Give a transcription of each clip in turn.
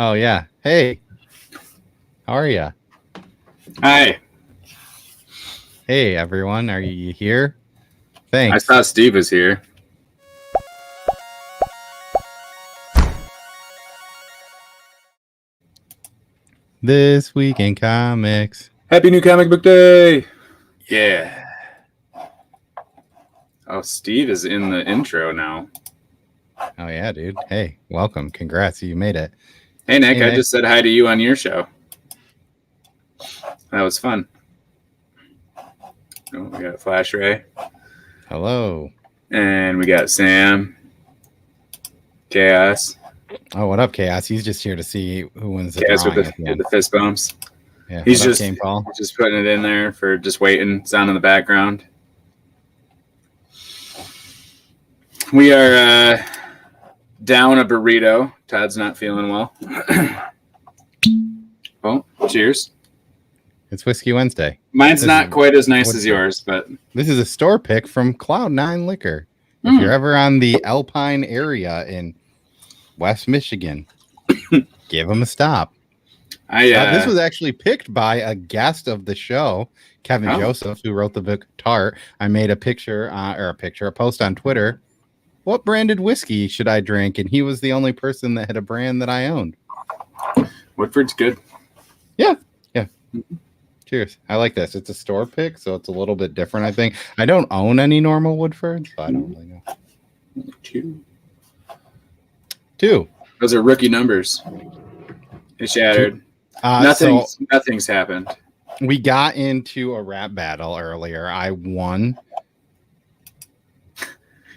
Oh, yeah. Hey, how are you? Hi. Hey, everyone. Are you here? I Thanks. thought Steve was here. This week in comics. Happy New Comic Book Day! Yeah. Oh, Steve is in the intro now. Oh, yeah, dude. Hey, welcome. Congrats. You made it. Hey, Nick. I just said hi to you on your show. That was fun. Oh, we got Flash Ray. Hello. And we got Sam. Chaos. Oh, what up, Chaos? He's just here to see who wins the Chaos drawing with at the end. the fist bumps. Yeah, He's what up, just Game Paul? just putting it in there for just waiting. Sound in the background. We are down a burrito. Todd's not feeling well. Oh, cheers. It's Whiskey Wednesday. Mine's not quite as nice as yours, but this is a store pick from Cloud9 Liquor. If you're ever on the Alpine area in West Michigan, give them a stop. This was actually picked by a guest of the show, Kevin Joseph, who wrote the book Tart. I made a post on Twitter. What branded whiskey should I drink? And he was the only person that had a brand that I owned. Woodford's good. Yeah. Cheers. I like this. It's a store pick, so it's a little bit different, I think. I don't own any normal Woodford, so I don't really know. Two. Those are rookie numbers. It shattered. Nothing's happened. We got into a rap battle earlier. I won.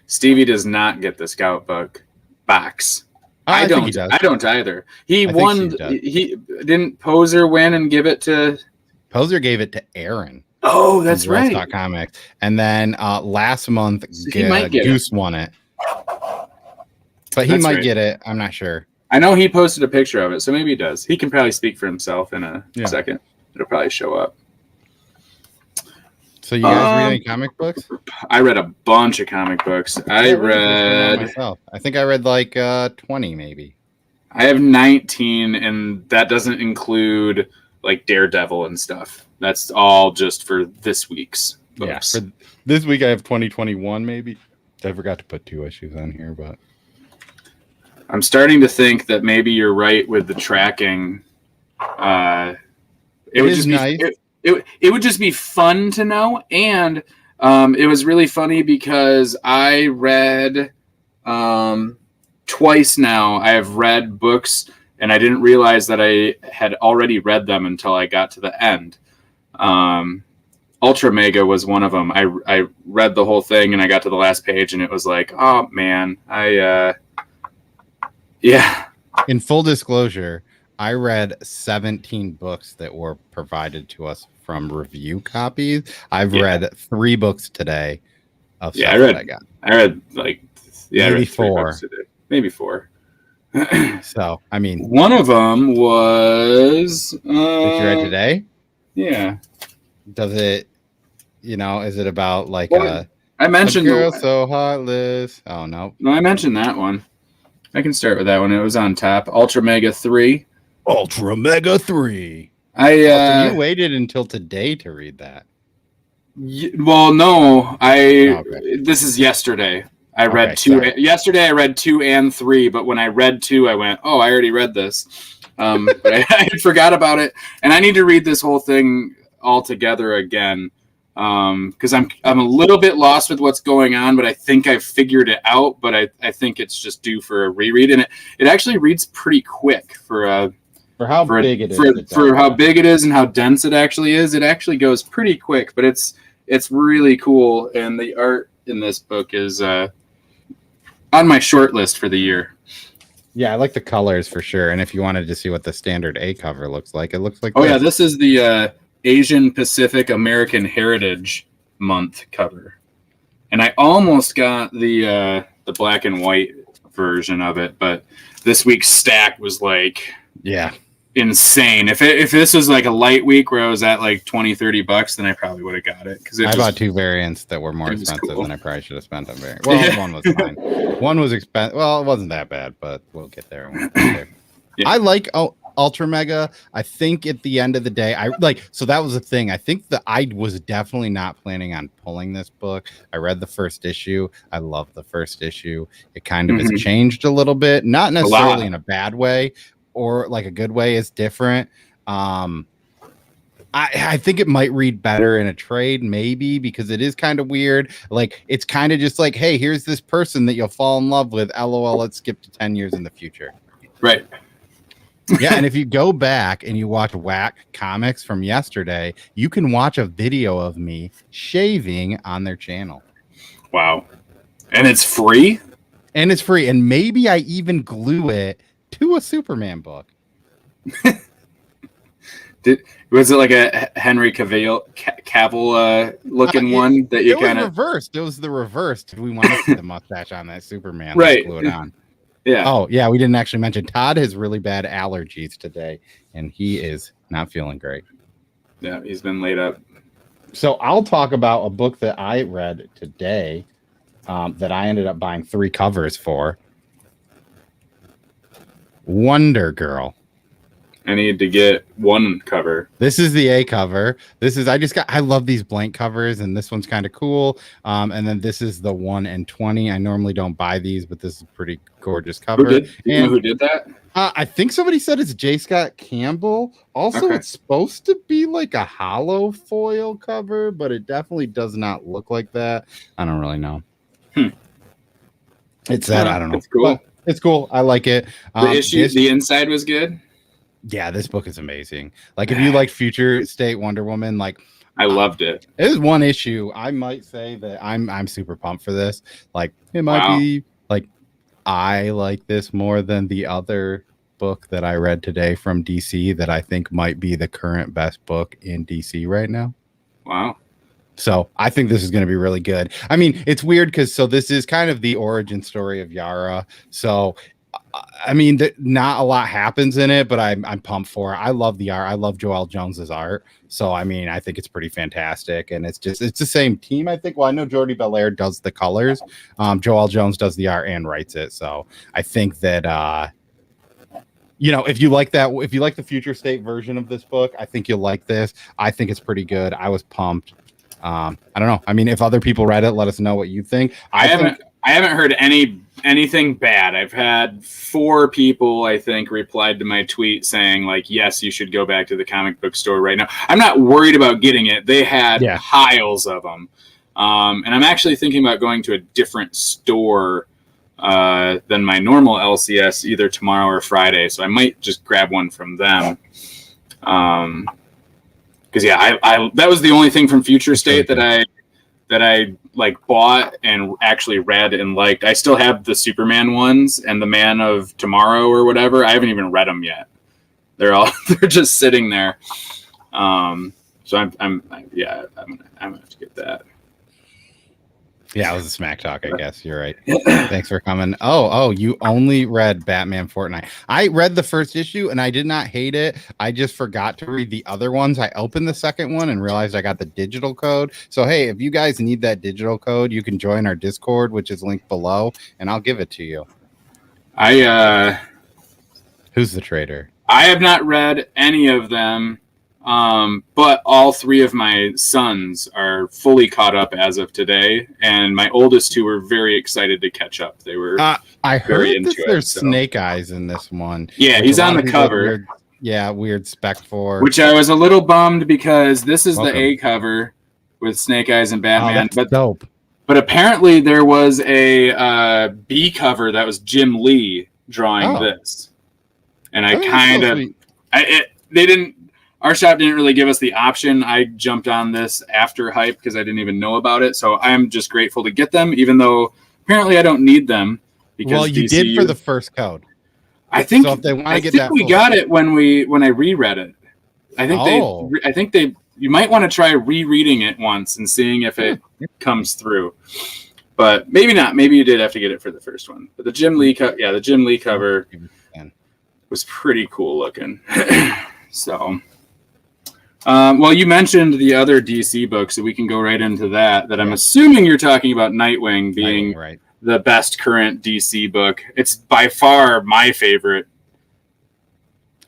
Stevie does not get the Scout book box. I don't either. He won. He didn't Poser win and give it to. Poser gave it to Aaron. Oh, that's right. Comics. And then last month, Goose won it. But he might get it. I'm not sure. I know he posted a picture of it, so maybe he does. He can probably speak for himself in a second. It'll probably show up. So you guys read any comic books? I read a bunch of comic books. I read myself. I think I read like 20 maybe. I have 19, and that doesn't include like Daredevil and stuff. That's all just for this week's books. Yeah, for this week I have 2021 maybe. I forgot to put 2 issues on here, but I'm starting to think that maybe you're right with the tracking. It would just be nice. It would just be fun to know, and it was really funny because I read twice now. I have read books, and I didn't realize that I had already read them until I got to the end. Ultra Mega was one of them. I read the whole thing, and I got to the last page, and it was like, oh man, yeah. In full disclosure, I read 17 books that were provided to us from review copies. I've read 3 books today of stuff that I got. I read like maybe 4. Maybe 4. So, I mean, one of them was did you read today? Yeah. Does it, is it about like I mentioned girl so heartless? Oh no. No, I mentioned that one. I can start with that one. It was on top. Ultra Mega 3. Ultra Mega 3. So you waited until today to read that. Well, no. This is yesterday. I read 2. Sorry. Yesterday I read 2 and 3, but when I read 2, I went, "Oh, I already read this." But I forgot about it, and I need to read this whole thing all together again. Because I'm a little bit lost with what's going on, but I think I've figured it out. But I think it's just due for a reread, and it actually reads pretty quick for how big it is and how dense it actually is. It actually goes pretty quick, but it's really cool, and the art in this book is on my short list for the year. Yeah, I like the colors for sure. And if you wanted to see what the standard A cover looks like, it looks like this is the Asian Pacific American Heritage Month cover, and I almost got the black and white version of it, but this week's stack was like insane. If this was like a light week where I was at like $20-$30, then I probably would have got it, because I bought 2 variants that were more expensive than I probably should have spent on variants. Well, one was fine. One was expensive. Well, it wasn't that bad, but we'll get there. Yeah. I like Ultra Mega. I think at the end of the day, so that was the thing. I think that I was definitely not planning on pulling this book. I read the first issue. I love the first issue. It kind of has changed a little bit, not necessarily in a bad way or like a good way. It's different. I think it might read better in a trade, maybe, because it is kind of weird. Like, it's kind of just like, hey, here's this person that you'll fall in love with. LOL, let's skip to 10 years in the future. Right. Yeah, and if you go back and you watch Whack Comics from yesterday, you can watch a video of me shaving on their channel. Wow. And it's free? And it's free. And maybe I even glue it to a Superman book. Was it like a Henry Cavill looking one that you kind of reversed? It was the reverse. Did we want to see the mustache on that Superman? Right. Glue it on. Yeah. Oh, yeah. We didn't actually mention Todd has really bad allergies today, and he is not feeling great. Yeah, he's been laid up. So I'll talk about a book that I read today that I ended up buying 3 covers for. Wonder Girl. I need to get 1 cover. This is the A cover. I love these blank covers, and this one's kind of cool. And then this is the 1 and 20. I normally don't buy these, but this is a pretty gorgeous cover. Do you know who did that? I think somebody said it's J. Scott Campbell. Also, It's supposed to be like a hollow foil cover, but it definitely does not look like that. I don't really know. It's that. I don't know. It's cool. But it's cool. I like it. The inside was good. Yeah, this book is amazing. Like, if you like Future State Wonder Woman, like, I loved it. It is one issue. I might say that I'm super pumped for this. Like, it might be like, I like this more than the other book that I read today from DC that I think might be the current best book in DC right now. Wow. So I think this is going to be really good. I mean, it's weird because this is kind of the origin story of Yara. So I mean, not a lot happens in it, but I'm pumped for it. I love the art. I love Joelle Jones's art. So, I mean, I think it's pretty fantastic. And it's the same team, I think. Well, I know Jordi Belair does the colors. Joelle Jones does the art and writes it. So I think that, if you like the Future State version of this book, I think you'll like this. I think it's pretty good. I was pumped. I don't know. I mean, if other people read it, let us know what you think. I haven't heard anything bad. I've had 4 people, I think, replied to my tweet saying, like, yes, you should go back to the comic book store right now. I'm not worried about getting it. They had piles of them. And I'm actually thinking about going to a different store than my normal LCS either tomorrow or Friday. So I might just grab one from them. Because, that was the only thing from Future State that I like bought and actually read and liked. I still have the Superman ones and the Man of Tomorrow or whatever. I haven't even read them yet. They're just sitting there. So I'm gonna have to get that. Yeah, it was a smack talk, I guess. You're right. Thanks for coming. Oh, you only read Batman Fortnite. I read the first issue and I did not hate it. I just forgot to read the other ones. I opened the second one and realized I got the digital code. So, hey, if you guys need that digital code, you can join our Discord, which is linked below, and I'll give it to you. Who's the trader? I have not read any of them. But all 3 of my sons are fully caught up as of today, and my oldest 2 were very excited to catch up. They were I heard that there's Snake Eyes in this one. Yeah, he's on the cover. Weird spec for. Which I was a little bummed because this is the A cover with Snake Eyes and Batman. That's dope. But apparently there was a B cover that was Jim Lee drawing this. And our shop didn't really give us the option. I jumped on this after hype because I didn't even know about it. So I'm just grateful to get them, even though apparently I don't need them. Because you did for the first code. I think so if they want to get that, we got it when I reread it. I think you might want to try rereading it once and seeing if it comes through. But maybe not. Maybe you did have to get it for the first one. But the Jim Lee cover was pretty cool looking. So. Well, you mentioned the other DC book, so we can go right into that. I'm assuming you're talking about Nightwing being the best current DC book. It's by far my favorite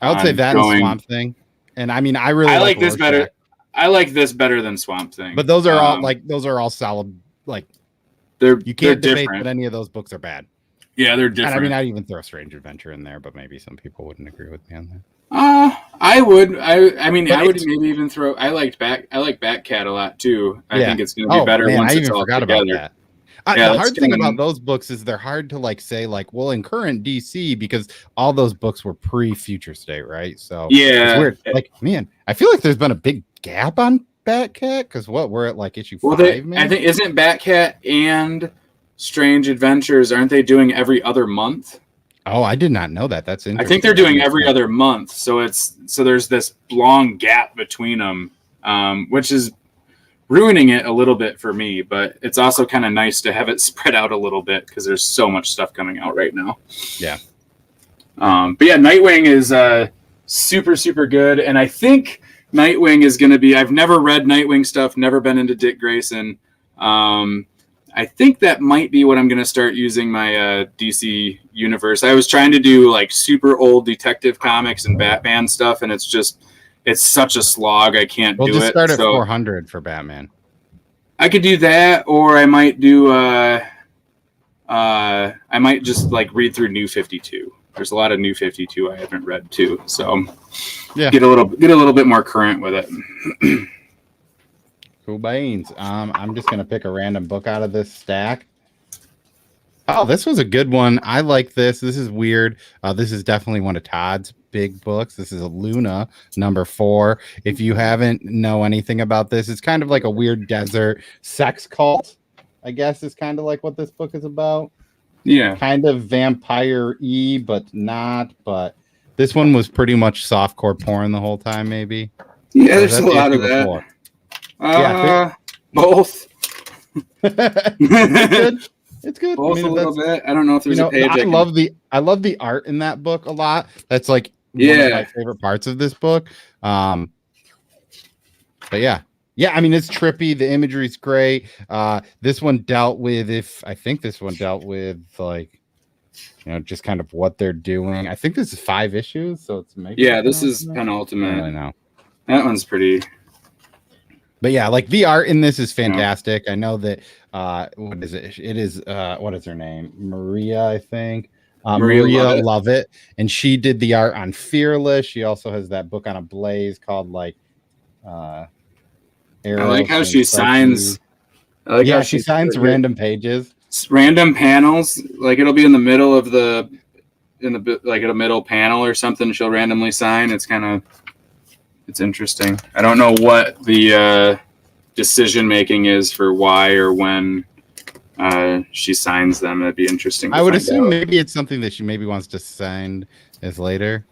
I would say that and Swamp Thing. And I mean, I like this better. I like this better than Swamp Thing. But those are all solid. Like you can't debate that any of those books are bad. Yeah, they're different. And I mean, I'd even throw Strange Adventure in there, but maybe some people wouldn't agree with me on that. I would. I mean, I would maybe even throw. I like Batcat a lot too. I think it's going to be better once it's all together. About that. The hard thing about those books is they're hard to like say like, well, in current DC, because all those books were pre-Future State, right? So it's weird. Like, man, I feel like there's been a big gap on Batcat because we're at like issue 5. I think isn't Batcat and Strange Adventures, aren't they doing every other month? Oh, I did not know that. That's interesting. I think they're doing every other month. So there's this long gap between them, which is ruining it a little bit for me, but it's also kind of nice to have it spread out a little bit because there's so much stuff coming out right now. Yeah. But yeah, Nightwing is super, super good. And I think Nightwing is going to be, I've never read Nightwing stuff, never been into Dick Grayson. I think that might be what I'm going to start using my DC universe. I was trying to do like super old detective comics and Batman stuff, and it's such a slog. I can't do it. We'll just start at 400 for Batman. I could do that, or I might do. I might just like read through New 52. There's a lot of New 52 I haven't read too, so yeah, get a little bit more current with it. Cool beans. I'm just gonna pick a random book out of this stack. Oh, this was a good one. I like this. This is weird. This is definitely one of Todd's big books. This is a Luna #4. If you haven't know anything about this, it's kind of like a weird desert sex cult, I guess is kind of like what this book is about. Yeah. Kind of vampire-y, but not. But this one was pretty much softcore porn the whole time, maybe. Yeah, there's a lot of that. Both. It's good. Both a little bit. I don't know if there's a page. I love the art in that book a lot. That's like one of my favorite parts of this book. But yeah. I mean, it's trippy. The imagery's great. This one dealt with like, just kind of what they're doing. I think this is 5 issues, so it's maybe this is penultimate. I know that one's pretty. But yeah, like the art in this is fantastic. I know that what is it? It is what is her name? Maria, I think. Maria Lovett. And she did the art on Fearless. She also has that book on Ablaze called like I like how she signs. She signs random pages. Random panels. Like it'll be in the middle of a middle panel or something, she'll randomly sign. It's interesting. I don't know what the decision making is for why or when she signs them. That'd be interesting. I would assume maybe it's something that she maybe wants to sign as later.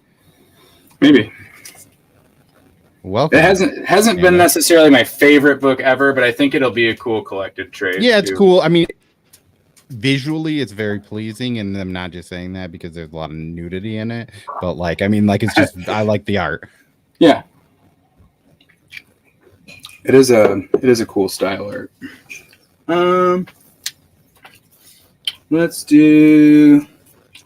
Maybe. Welcome. It hasn't been necessarily my favorite book ever, but I think it'll be a cool collected trade. Yeah, it's cool. I mean, visually it's very pleasing, and I'm not just saying that because there's a lot of nudity in it, but it's just I like the art. Yeah. It is a cool style art. Let's do.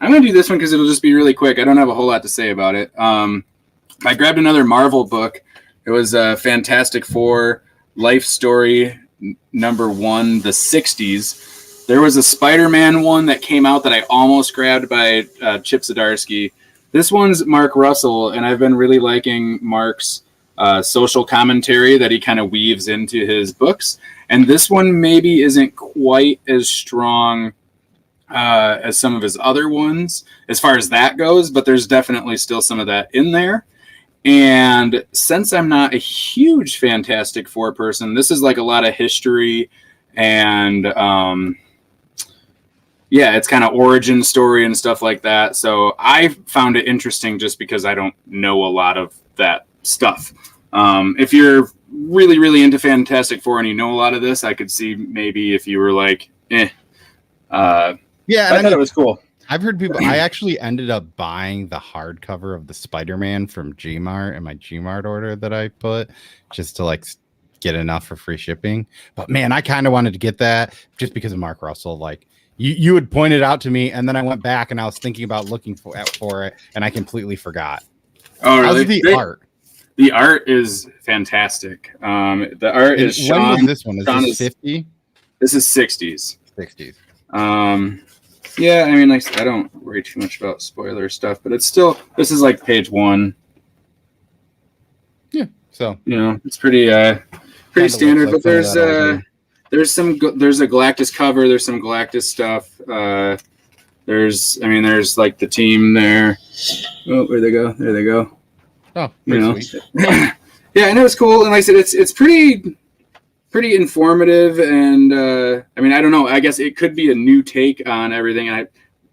I'm gonna do this one because it'll just be really quick. I don't have a whole lot to say about it. I grabbed another Marvel book. It was Fantastic Four Life Story #1, the 60s. There was a Spider-Man one that came out that I almost grabbed by Chip Zdarsky. This one's Mark Russell, and I've been really liking Mark's social commentary that he kind of weaves into his books. And this one maybe isn't quite as strong as some of his other ones as far as that goes, but there's definitely still some of that in there. And since I'm not a huge Fantastic Four person, this is like a lot of history and it's kind of origin story and stuff like that. So I found it interesting just because I don't know a lot of that stuff. If you're really, really into Fantastic Four and you know a lot of this, I could see maybe if you were like, I thought it was cool. I've heard people. I actually ended up buying the hardcover of the Spider-Man from Gmart in my Gmart order that I put just to like get enough for free shipping. But man, I kind of wanted to get that just because of Mark Russell. Like you had pointed out to me, and then I went back and I was thinking about looking for it, and I completely forgot. Oh, really? How's the art? The art is fantastic. The art is Sean. When was this one? Is this 50? This is 60s. 60s. Yeah, I mean, like, I don't worry too much about spoiler stuff, but it's still, this is like page 1. Yeah, so it's pretty standard. Like, but there's a Galactus cover. There's some Galactus stuff. There's like the team there. Oh, where'd they go? There they go. Oh, sweet. Yeah, and it was cool. And like I said, it's pretty informative. And I don't know. I guess it could be a new take on everything. I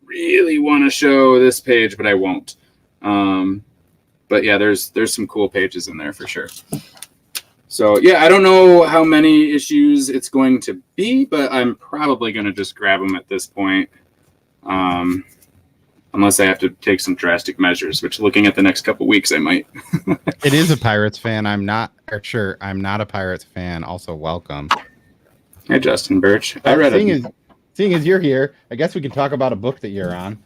really want to show this page, but I won't. But yeah, there's some cool pages in there for sure. So yeah, I don't know how many issues it's going to be, but I'm probably going to just grab them at this point. Unless I have to take some drastic measures, which looking at the next couple weeks, I might. It is a Pirates fan. I'm not a Pirates fan. Also, welcome. Hey, Justin Birch. I read it. Seeing as you're here, I guess we can talk about a book that you're on.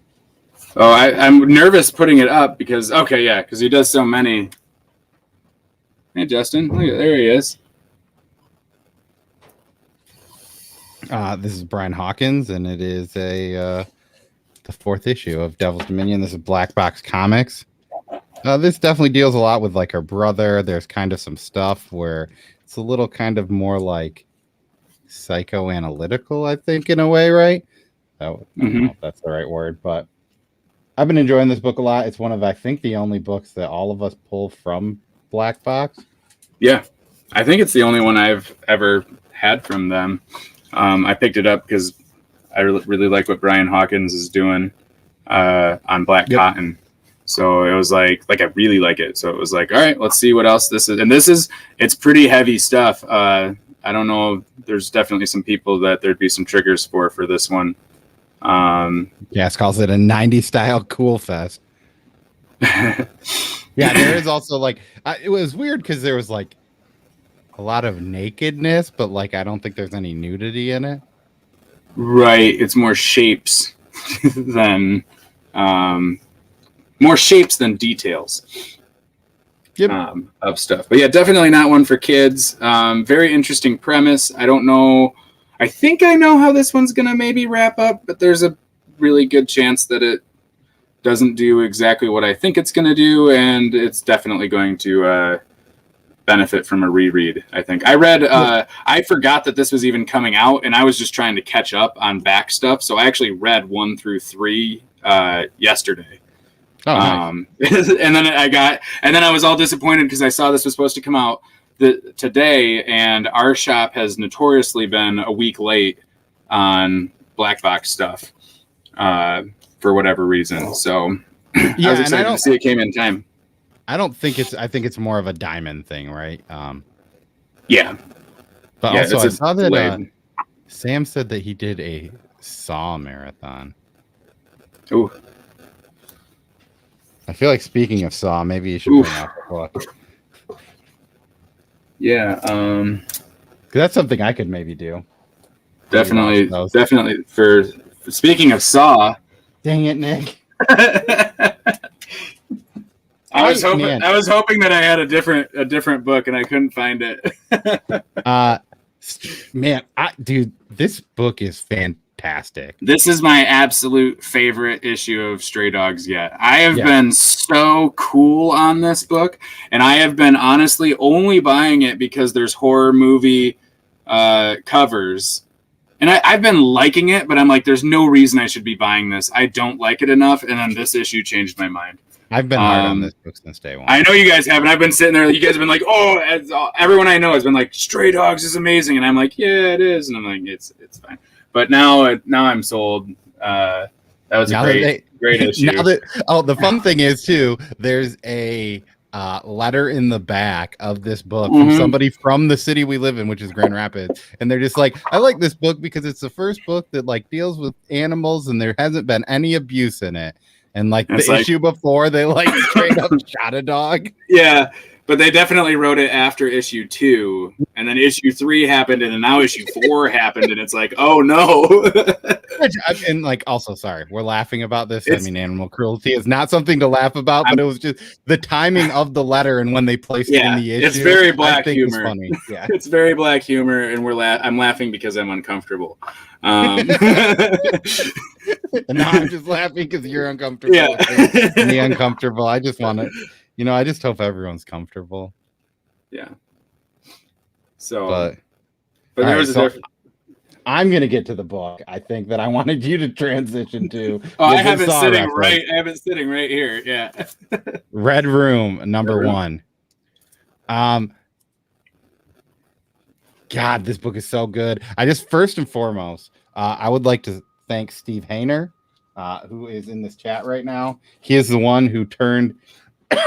Oh, I'm nervous putting it up because he does so many. Hey, Justin. Look, there he is. This is Brian Hawkins, and it is the 4th issue of Devil's Dominion. This is Black Box Comics. This definitely deals a lot with like her brother. There's kind of some stuff where it's a little kind of more like psychoanalytical, I think, in a way, right? I don't know if that's the right word, but I've been enjoying this book a lot. It's one of, I think, the only books that all of us pull from Black Box. Yeah, I think it's the only one I've ever had from them. I picked it up because I really like what Brian Hawkins is doing on Black Cotton. So it was like I really like it. So it was like, all right, let's see what else this is. And it's pretty heavy stuff. I don't know. There's definitely some people that there'd be some triggers for this one. Gas calls it a 90s style cool fest. Yeah, there is also like it was weird because there was like a lot of nakedness, but like I don't think there's any nudity in it. Right, it's more shapes than details. Yep. Of stuff. But yeah, definitely not one for kids. Very interesting premise. I don't know. I think I know how this one's gonna maybe wrap up, but there's a really good chance that it doesn't do exactly what I think it's gonna do, and it's definitely going to benefit from a reread. I think I read. I forgot that this was even coming out, and I was just trying to catch up on back stuff. So I actually read 1 through 3 yesterday. Oh, nice. and then I was all disappointed because I saw this was supposed to come out today, and our shop has notoriously been a week late on Black Box stuff for whatever reason. So I was excited to see it came in time. I think it's more of a Diamond thing, right? Yeah. But yeah, also I saw that Sam said that he did a Saw marathon. Ooh. I feel like speaking of Saw, maybe you should bring out the book. Yeah. 'Cause that's something I could maybe do. Definitely. For speaking of Saw. Dang it, Nick. I was hoping that I had a different book, and I couldn't find it. Dude, this book is fantastic. This is my absolute favorite issue of Stray Dogs yet. I have been so cool on this book, and I have been honestly only buying it because there's horror movie covers. And I've been liking it, but I'm like, there's no reason I should be buying this. I don't like it enough, and then this issue changed my mind. I've been hard on this book since day one. I know you guys have, and I've been sitting there. You guys have been like, everyone I know has been like, Stray Dogs is amazing, and I'm like, yeah, it is, and I'm like, it's fine. But now I'm sold. That was a great issue. The fun thing is too, there's a letter in the back of this book from somebody from the city we live in, which is Grand Rapids, and they're just like, I like this book because it's the first book that like deals with animals and there hasn't been any abuse in it. And like the issue before, they like straight up shot a dog. Yeah, but they definitely wrote it after issue 2, and then issue 3 happened, and then now issue 4 happened, and it's like, oh no. And like, also, sorry, we're laughing about this. I mean, animal cruelty is not something to laugh about, but it was just the timing of the letter and when they placed it in the issue. It's very black humor. Funny. Yeah, it's very black humor, and I'm laughing because I'm uncomfortable. And now I'm just laughing because you're uncomfortable. Yeah, me uncomfortable. I just want to, I just hope everyone's comfortable. Yeah. So, but there was a difference. I'm gonna get to the book. I think that I wanted you to transition to. I have it sitting right. I have it sitting right here. Yeah. Red Room, number 1. God, this book is so good. I just first and foremost, I would like to thank Steve Hayner, who is in this chat right now. He is the one who turned.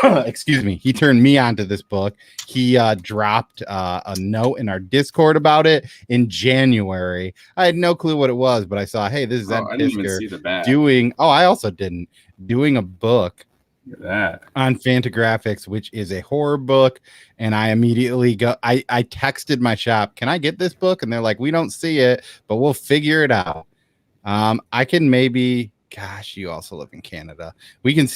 Excuse me. He turned me onto this book. He dropped a note in our Discord about it in January. I had no clue what it was, but I saw, hey, this is Ed Pisker doing. Oh, I also didn't doing a book on Fantagraphics, which is a horror book. And I immediately I texted my shop, can I get this book? And they're like, we don't see it, but we'll figure it out. I can maybe. Gosh, you also live in Canada. I can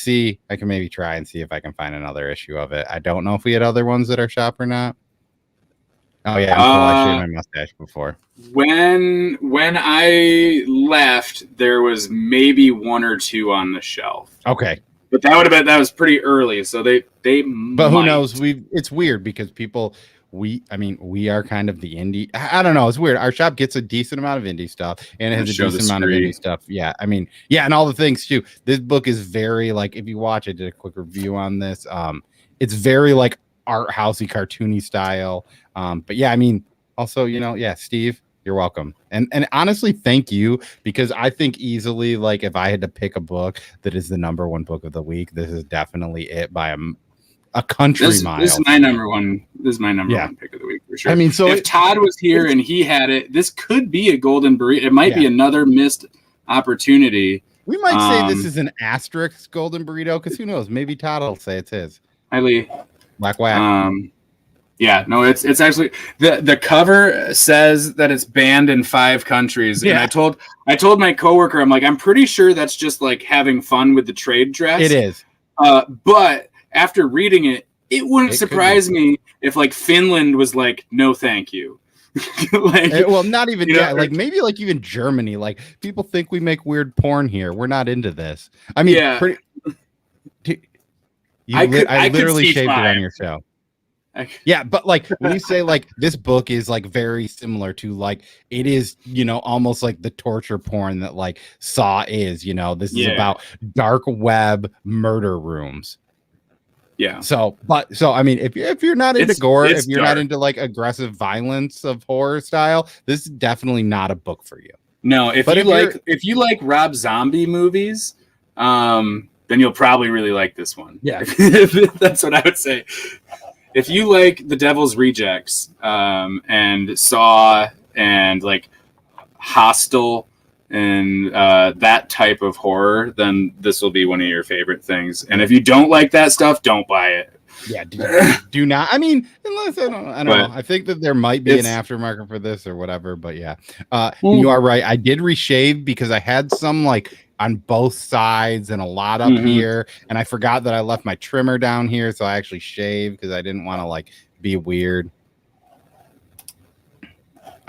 maybe try and see if I can find another issue of it. I don't know if we had other ones at our shop or not. Oh yeah, I shaved my mustache before. When I left, there was maybe 1 or 2 on the shelf. Okay. But that was pretty early, so they But who knows? It's weird because people we are kind of the indie. I don't know. It's weird. Our shop gets a decent amount of indie stuff, and it has a decent amount of indie stuff. Yeah. And all the things too. This book is very like, if you watch, I did a quick review on this. It's very like art housey, cartoony style. But yeah, also, Steve, you're welcome. And honestly, thank you, because I think easily, like, if I had to pick a book that is the number 1 book of the week, this is definitely it by a country mile. This is my number 1. This is my number 1 pick of the week for sure. So if Todd was here and he had it, this could be a golden burrito. It might be another missed opportunity. We might say this is an asterisk golden burrito, because who knows? Maybe Todd will say it's his. Hi, Lee. Black whack. Yeah, no, it's actually the cover says that it's banned in 5 countries. Yeah. And I told my coworker, I'm pretty sure that's just like having fun with the trade dress. It is. But after reading it, it wouldn't surprise me if like Finland was like, no, thank you. Not even like maybe like even Germany. Like, people think we make weird porn here. We're not into this. I literally shaved it on your show. Yeah, but like when you say like this book is like very similar to like it is, almost like the torture porn that like Saw is. This is about dark web murder rooms. Yeah. If you're not into gore, if you're not into like aggressive violence of horror style, this is definitely not a book for you. No, if you like Rob Zombie movies, then you'll probably really like this one. Yeah. That's what I would say. If you like The Devil's Rejects, and Saw and like Hostel and that type of horror, then this will be one of your favorite things. And if you don't like that stuff, don't buy it. Yeah, do not. Unless I don't know. I think that there might be an aftermarket for this or whatever. But yeah, you are right. I did reshave because I had some like on both sides and a lot up here, and I forgot that I left my trimmer down here, so I actually shaved because I didn't want to like be weird.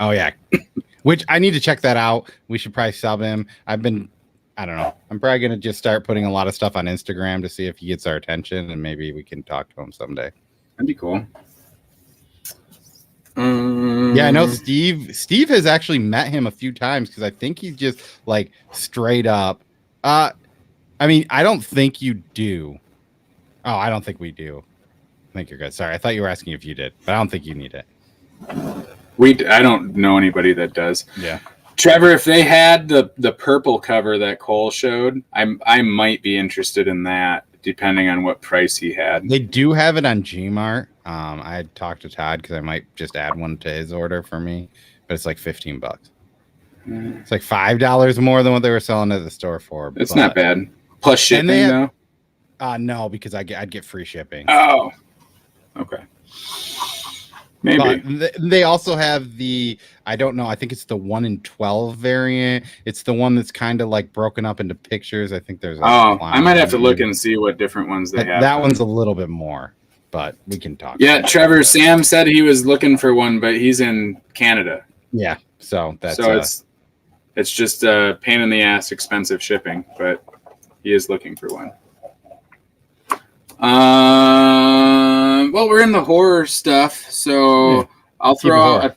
Oh yeah. Which I need to check that out. We should probably sub him. I don't know. I'm probably going to just start putting a lot of stuff on Instagram to see if he gets our attention, and maybe we can talk to him someday. That'd be cool. Yeah, I know Steve has actually met him a few times, because I think he's just like straight up. I don't think you do. Oh, I don't think we do. I think you're good. Sorry, I thought you were asking if you did, but I don't think you need it. I don't know anybody that does. Yeah. Trevor, if they had the purple cover that Cole showed, I might be interested in that, depending on what price he had. They do have it on Gmart. I had talked to Todd because I might just add one to his order for me, but it's like $15. It's like $5 more than what they were selling at the store for. It's not bad. Plus shipping, though? No, because I'd get free shipping. Oh, okay. Maybe. But they also have the, I don't know, I think it's the 1 in 12 variant. It's the one that's kind of like broken up into pictures. I think there's I might have to look and see what different ones they have. That one's a little bit more, but we can talk. Yeah, Trevor, Sam said he was looking for one, but he's in Canada. Yeah, so that's it's just a pain in the ass, expensive shipping, but he is looking for one. Well, we're in the horror stuff, so yeah. I'll throw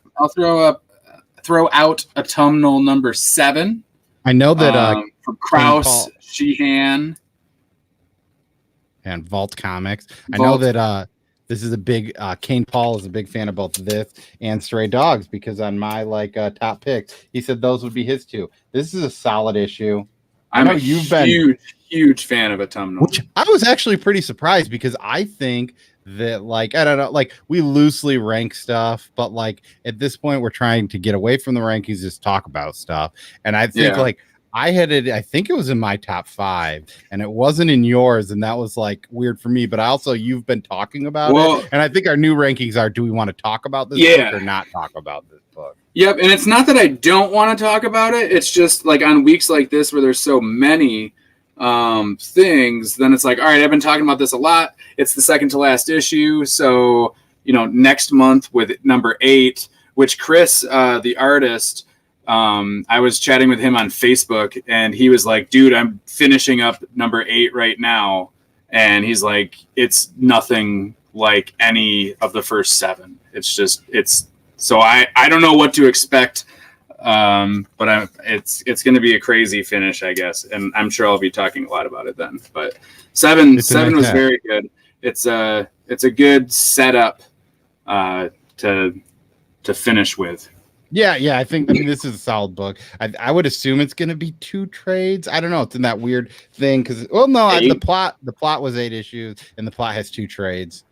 out autumnal number 7. I know that from Krause, Sheehan, and Vault Comics. I know that this is a big Kane Paul is a big fan of both this and Stray Dogs, because on my top picks, he said those would be his 2. This is a solid issue. I know you've been huge fan of autumnal, which I was actually pretty surprised, because I think that I don't know, we loosely rank stuff, but at this point we're trying to get away from the rankings, just talk about stuff. And I think I had it, I think it was in my top 5 and it wasn't in yours, and that was weird for me. But you've been talking about it, and I think our new rankings are, do we want to talk about this book or not talk about this book? Yep. And it's not that I don't want to talk about it, it's just on weeks like this where there's so many things, then it's all right, I've been talking about this a lot, it's the second to last issue, so next month with number 8, which Chris, the artist, I was chatting with him on Facebook, and he was like, dude, I'm finishing up number 8 right now, and he's like, it's nothing like any of the first 7. So I don't know what to expect. But it's going to be a crazy finish, I guess, and I'm sure I'll be talking a lot about it then. But 7 was very good. It's a good setup to finish with. Yeah. I mean, this is a solid book. I would assume it's going to be 2 trades. I don't know. It's in that weird thing because the plot was 8 issues, and the plot has 2 trades.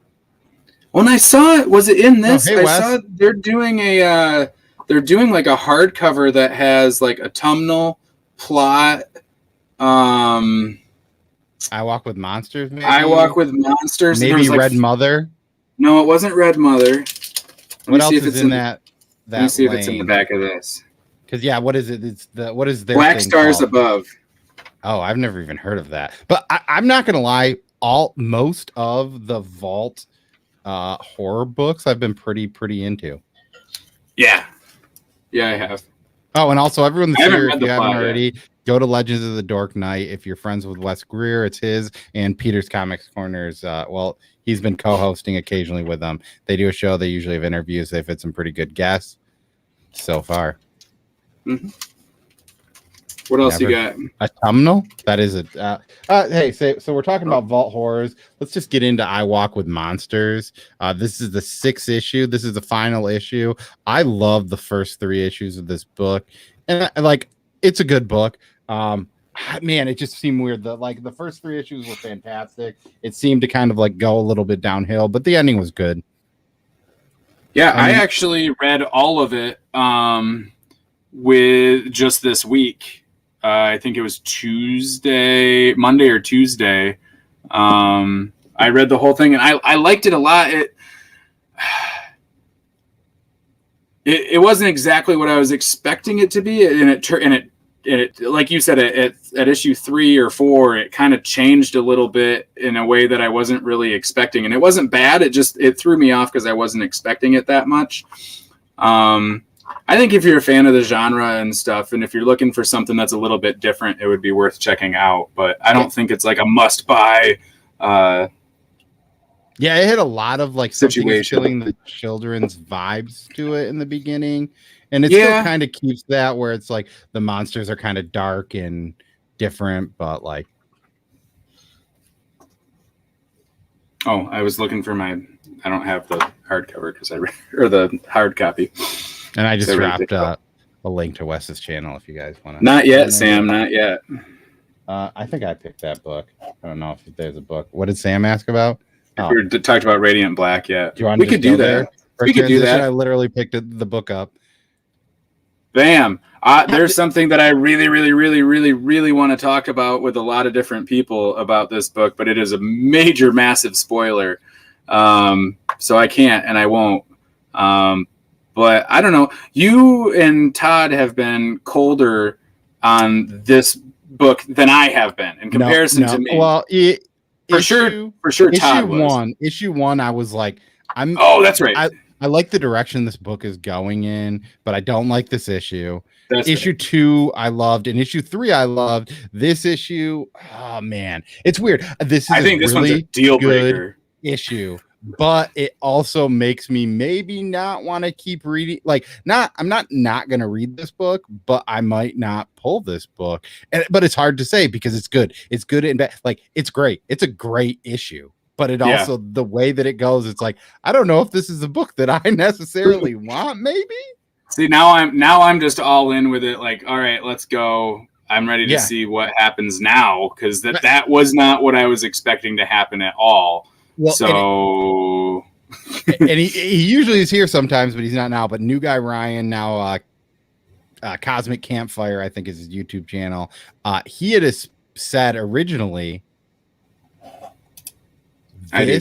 When I saw it, was it in this? I saw they're doing a. They're doing a hardcover that has autumnal plot. I Walk with Monsters. Maybe? I Walk with Monsters. Maybe Red Mother. No, it wasn't Red Mother. What else is in that? Let me see if it's in the back of this. Because what is it? What is their Black Stars Above? Oh, I've never even heard of that. But I'm not gonna lie. Most of the Vault horror books I've been pretty into. Yeah. Yeah, I have. Oh, and also everyone that's here, if you haven't already, go to Legends of the Dork Knight. If you're friends with Wes Greer, it's his, and Peter's Comics Corners. He's been co-hosting occasionally with them. They do a show. They usually have interviews. They've had some pretty good guests so far. Mm-hmm. What else you got? Autumnal? That is it. Hey, so we're talking about Vault horrors. Let's just get into I Walk with Monsters. This is the 6th issue. This is the final issue. I love the first 3 issues of this book, and it's a good book. Man, it just seemed weird. The first 3 issues were fantastic. It seemed to kind of go a little bit downhill, but the ending was good. Yeah, I actually read all of it with just this week. I think it was Monday or Tuesday. I read the whole thing, and I liked it a lot. It wasn't exactly what I was expecting it to be, and it like you said, at issue 3 or 4, it kind of changed a little bit in a way that I wasn't really expecting, and it wasn't bad. It threw me off because I wasn't expecting it that much. I think if you're a fan of the genre and stuff, and if you're looking for something that's a little bit different, it would be worth checking out. But I don't think it's a must-buy. Yeah, it had a lot of situation, killing the children's vibes to it in the beginning, and it still kind of keeps that where it's the monsters are kind of dark and different, but Oh, I was looking for I don't have the hardcover or the hard copy. And I just dropped a link to Wes's channel if you guys want to. Not yet, Sam. Not yet. I think I picked that book. I don't know if there's a book. What did Sam ask about? We talked about Radiant Black yet. Do you want we could do that. We could do that. I literally picked the book up. Bam. There's something that I really, really, really, really, really want to talk about with a lot of different people about this book, but it is a major, massive spoiler. So I can't and I won't. But I don't know. You and Todd have been colder on this book than I have been in comparison to me. Well, for sure, Todd was. Issue 1, I was like, Oh, that's right. I like the direction this book is going in, but I don't like this issue. That's issue right. 2 I loved, and issue 3 I loved. This issue, oh man, it's weird. I think this really one's a deal breaker issue, but it also makes me maybe not want to keep reading. Like, I'm not going to read this book, but I might not pull this book. But it's hard to say because it's good. It's good and bad. Like, it's great. It's a great issue. But it also, the way that it goes, it's like, I don't know if this is a book that I necessarily want, maybe. See, now I'm just all in with it. Like, all right, let's go. I'm ready to see what happens now, because that was not what I was expecting to happen at all. Well, so, and he usually is here sometimes, but he's not now. But new guy Ryan now, Cosmic Campfire, I think is his YouTube channel. He had said originally. I do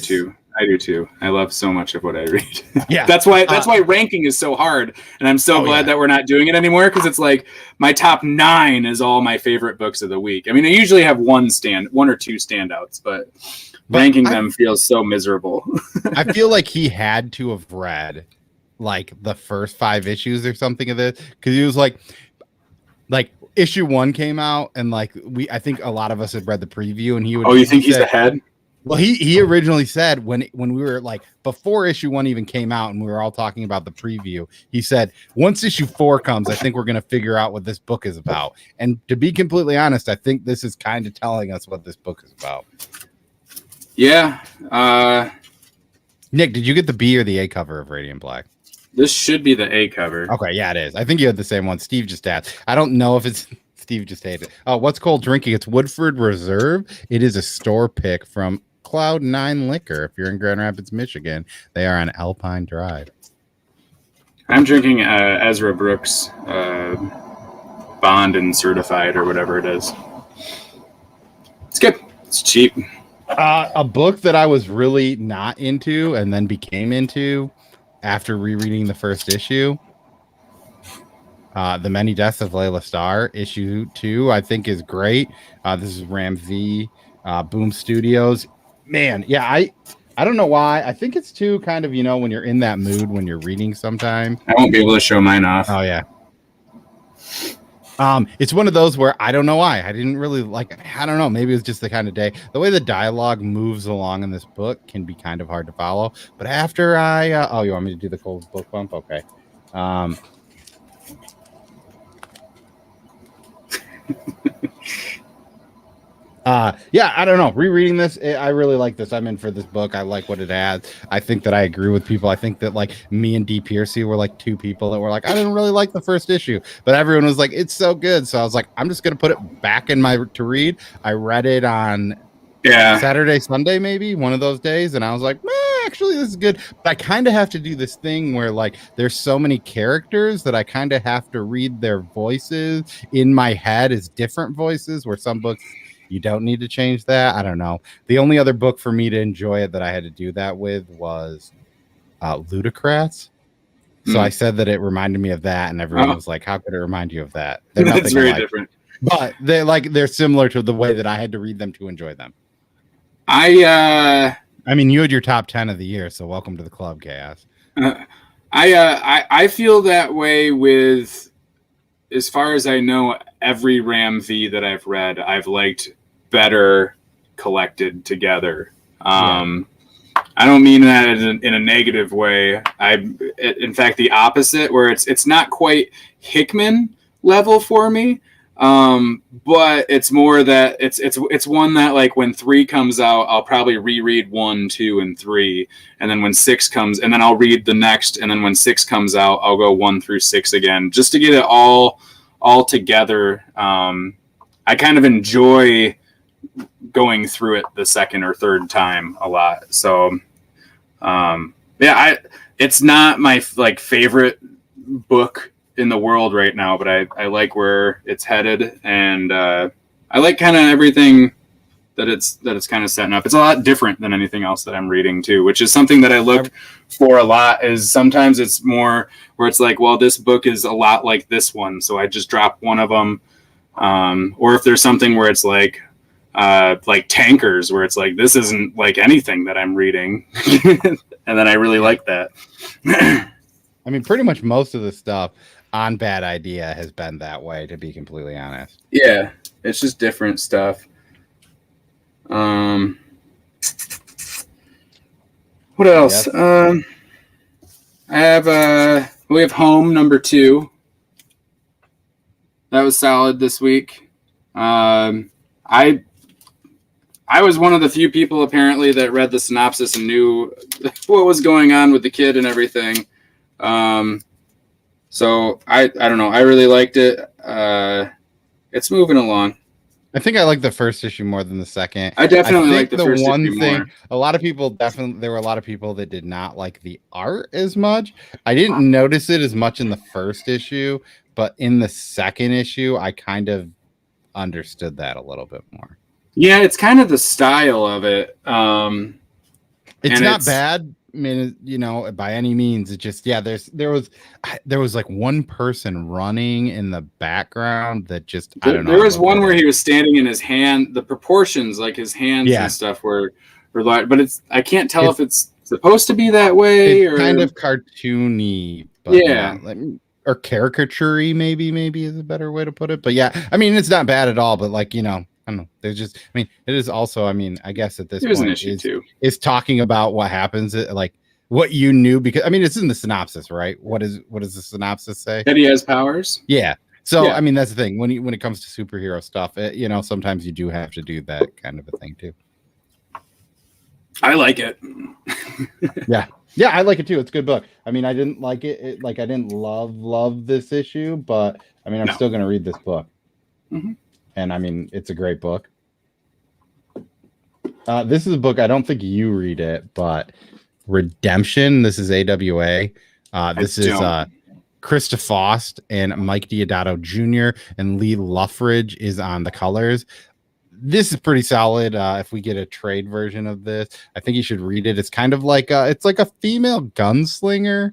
too. I love so much of what I read. Yeah, that's why ranking is so hard, and I'm so glad that we're not doing it anymore, because it's like my top 9 is all my favorite books of the week. I mean, I usually have one or two standouts, but ranking them feels so miserable. I feel like he had to have read like the first 5 issues or something of this, because he was like issue 1 came out, and I think a lot of us had read the preview, and he would. Oh, you think he's ahead? Well, he originally said when we were like, before issue 1 even came out and we were all talking about the preview, he said, once issue 4 comes, I think we're going to figure out what this book is about. And to be completely honest, I think this is kind of telling us what this book is about. Yeah. Nick, did you get the B or the A cover of Radiant Black? This should be the A cover. Okay, yeah, it is. I think you had the same one. Steve just asked. I don't know if it's Steve just hated it. Oh, what's Cole drinking? It's Woodford Reserve. It is a store pick from Cloud 9 Liquor. If you're in Grand Rapids, Michigan, they are on Alpine Drive. I'm drinking Ezra Brooks Bond and Certified, or whatever it is. It's good. It's cheap. A book that I was really not into and then became into after rereading the first issue, The Many Deaths of Layla Starr, issue 2, I think is great. This is Ram V, Boom Studios. Man, yeah, I don't know why. I think it's too kind of, when you're in that mood when you're reading sometime. I won't be able to show mine off. Oh, yeah. It's one of those where I don't know why. I didn't really like, I don't know. Maybe it was just the kind of day. The way the dialogue moves along in this book can be kind of hard to follow. But after you want me to do the cold book bump? Okay. Yeah, I don't know. Rereading this, I really like this. I'm in for this book. I like what it has. I think that I agree with people. I think that me and D. Piercy were like 2 people that were like, I didn't really like the first issue, but everyone was like, it's so good. So I was like, I'm just gonna put it back in to read. I read it on Saturday, Sunday, maybe one of those days, and I was like, actually, this is good. But I kind of have to do this thing where there's so many characters that I kind of have to read their voices in my head as different voices, where some books you don't need to change that. I don't know. The only other book for me to enjoy it that I had to do that with was Ludicrous. So I said that it reminded me of that, and everyone was like, how could it remind you of that? That's very different. But they're similar to the way that I had to read them to enjoy them. I mean, you had your top 10 of the year, so welcome to the club, Chaos. I feel that way with, as far as I know, every Ram V that I've read, I've liked better collected together. I don't mean that in a negative way. In fact, the opposite, where it's not quite Hickman level for me, but it's more that it's one that when 3 comes out, I'll probably reread 1, 2, and 3, and then when 6 comes, and then I'll read the next, and then when 6 comes out, I'll go 1 through 6 again, just to get it all together. I kind of enjoy going through it the second or third time a lot. So, it's not my favorite book in the world right now, but I like where it's headed, and I like kind of everything that it's kind of setting up. It's a lot different than anything else that I'm reading too, which is something that I look for a lot. Is sometimes it's more where it's like, well, this book is a lot like this one, so I just drop one of them. Or if there's something where it's like Tankers, where it's like, this isn't like anything that I'm reading, and then I really like that. I mean, pretty much most of the stuff on Bad Idea has been that way, to be completely honest. Yeah, it's just different stuff. What else? Yes. We have Home number 2. That was solid this week. I was one of the few people apparently that read the synopsis and knew what was going on with the kid and everything. So I don't know. I really liked it. It's moving along. I think I like the first issue more than the second. I definitely like the first issue more. A lot of people there were a lot of people that did not like the art as much. I didn't notice it as much in the first issue, but in the second issue, I kind of understood that a little bit more. Yeah, it's kind of the style of it. It's not bad. I mean, you know, by any means. It just, yeah, there was like one person running in the background that just, I don't know. There was one where he was standing in his hand, the proportions, like his hands and stuff were like, but I can't tell if it's supposed to be that way or kind of cartoony, but or caricature-y, maybe is a better way to put it. But yeah, I mean, it's not bad at all, but like, you know, I don't know. There's just, I mean, it is also, I mean, I guess at this point an issue too. Is talking about what happens, like what you knew, because I mean, it's in the synopsis, right? What does the synopsis say? That he has powers. Yeah. So, I mean, that's the thing when it comes to superhero stuff, you know, sometimes you do have to do that kind of a thing too. I like it. Yeah, I like it too. It's a good book. I mean, I didn't like it. Like, I didn't love this issue, but I mean, I'm still going to read this book. Mm-hmm. And I mean, it's a great book. This is a book, I don't think you read it, but Redemption. This is AWA. This is Krista Faust and Mike Deodato Jr. and Lee Luffridge is on the colors. This is pretty solid. If we get a trade version of this, I think you should read it. It's kind of like it's like a female gunslinger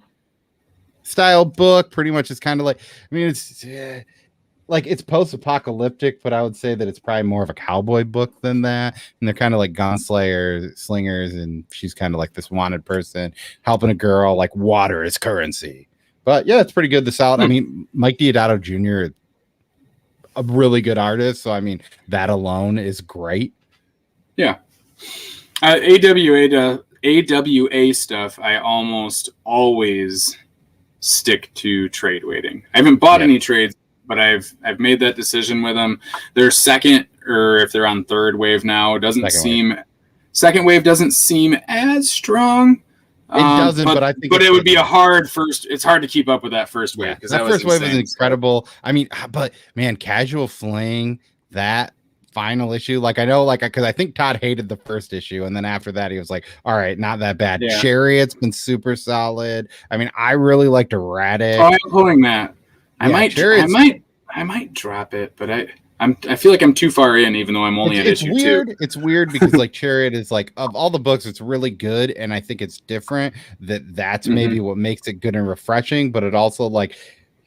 style book. Pretty much, it's kind of like, I mean, it's like it's post-apocalyptic, but I would say that it's probably more of a cowboy book than that. And they're kind of like slingers, and she's kind of like this wanted person helping a girl. Like water is currency. But yeah, it's pretty good. The solid. I mean, Mike Deodato Jr., a really good artist. So I mean, that alone is great. Yeah. AWA stuff, I almost always stick to trade waiting. I haven't bought any trades, but I've made that decision with them. Their second, or if they're on third wave now, second wave doesn't seem as strong. It doesn't, but I think, it would be a hard first. It's hard to keep up with that first wave, because that first wave was incredible. I mean, but man, Casual Fling, that final issue, like I know, like because I think Todd hated the first issue, and then after that he was like, all right, not that bad. Yeah. Chariot's been super solid. I mean, I really liked Erratic. Oh, I'm pulling that. I might drop it, but I feel like I'm too far in, even though I'm only at issue 2. It's weird because like Chariot is like, of all the books, it's really good, and I think it's different. That's maybe what makes it good and refreshing, but it also like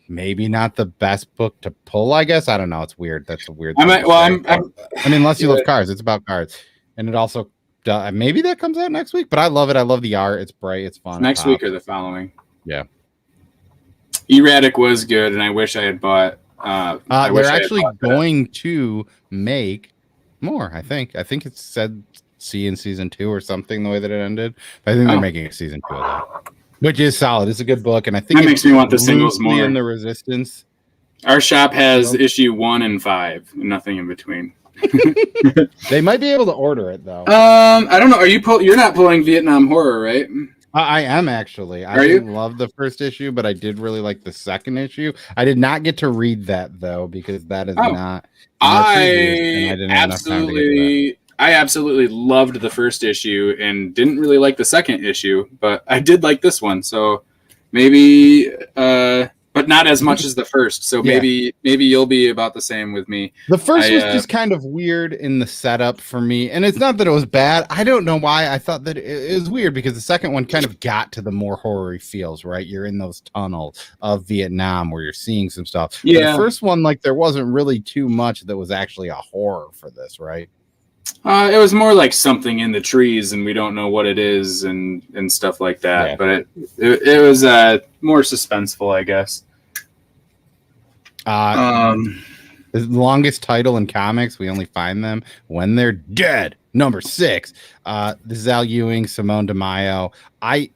maybe not the best book to pull. I guess I don't know. It's weird. That's a weird. I mean, unless you love cars, it's about cars, and it also maybe that comes out next week. But I love it. I love the art. It's bright. It's fun. Next week or the following. Yeah. Erratic was good, and I wish I had bought. They're actually going to make more. I think it said in season 2 or something, the way that it ended. But I think they're making a season 2 of that, which is solid. It's a good book, and I think that makes me want the singles more. In the Resistance. Our shop has issue 1 and 5, nothing in between. They might be able to order it though. I don't know. You're not pulling Vietnam Horror, right? I am actually. I didn't love the first issue, but I did really like the second issue. I did not get to read that though, because that is not. I absolutely loved the first issue and didn't really like the second issue, but I did like this one. So maybe, but but not as much as the first. So maybe you'll be about the same with me. The first was just kind of weird in the setup for me, and it's not that it was bad. I don't know why I thought that it was weird, because the second one kind of got to the more horror feels, right? You're in those tunnels of Vietnam where you're seeing some stuff. Yeah. But the first one, like, there wasn't really too much that was actually a horror for this, right? It was more like something in the trees, and we don't know what it is, and stuff like that. Yeah. But it was more suspenseful, I guess. The longest title in comics, we only find them when they're dead. Number 6. This is Al Ewing, Simone DeMaio. I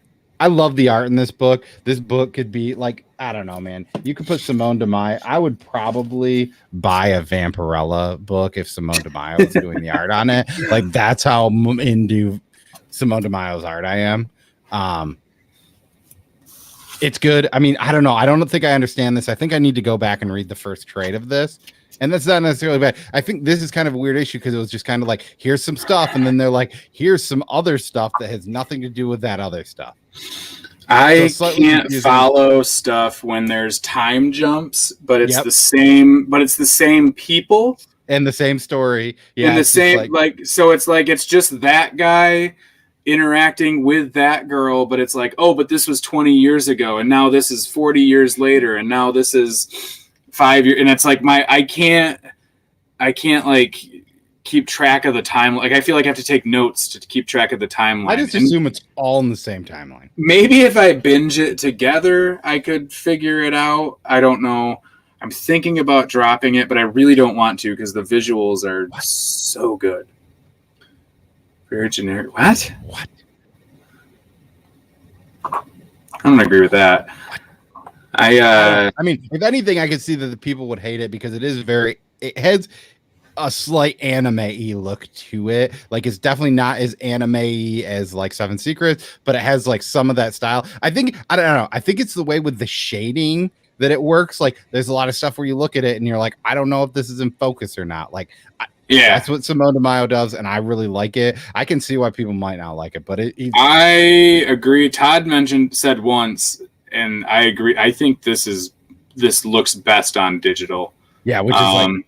love the art in this book. This book could be like, I don't know, man. You could put Simone DeMaio. I would probably buy a Vampirella book if Simone DeMaio was doing the art on it. Like, that's how into Simone DeMaio's art I am. It's good. I mean, I don't know. I don't think I understand this. I think I need to go back and read the first trade of this. And that's not necessarily bad. I think this is kind of a weird issue because it was just kind of like, here's some stuff. And then they're like, here's some other stuff that has nothing to do with that other stuff. I can't follow stuff when there's time jumps, but it's the same people and the same story. Yeah. And the same, so it's like, it's just that guy interacting with that girl, but it's like, oh, but this was 20 years ago. And now this is 40 years later. And now this is 5 years. And it's like, I can't like keep track of the time. Like, I feel like I have to take notes to keep track of the timeline. I just assume it's all in the same timeline. Maybe if I binge it together, I could figure it out. I don't know. I'm thinking about dropping it, but I really don't want to because the visuals are so good. Very generic. What? I don't agree with that. I mean, if anything, I could see that the people would hate it because it has a slight anime-y look to it. Like, it's definitely not as anime-y as like Seven Secrets, but it has like some of that style. I don't know. I think it's the way with the shading that it works. Like, there's a lot of stuff where you look at it and you're like, I don't know if this is in focus or not. Like, that's what Simone DeMaio does, and I really like it. I can see why people might not like it, but I agree. Todd said once, and I agree. I think this looks best on digital. Yeah, which is like,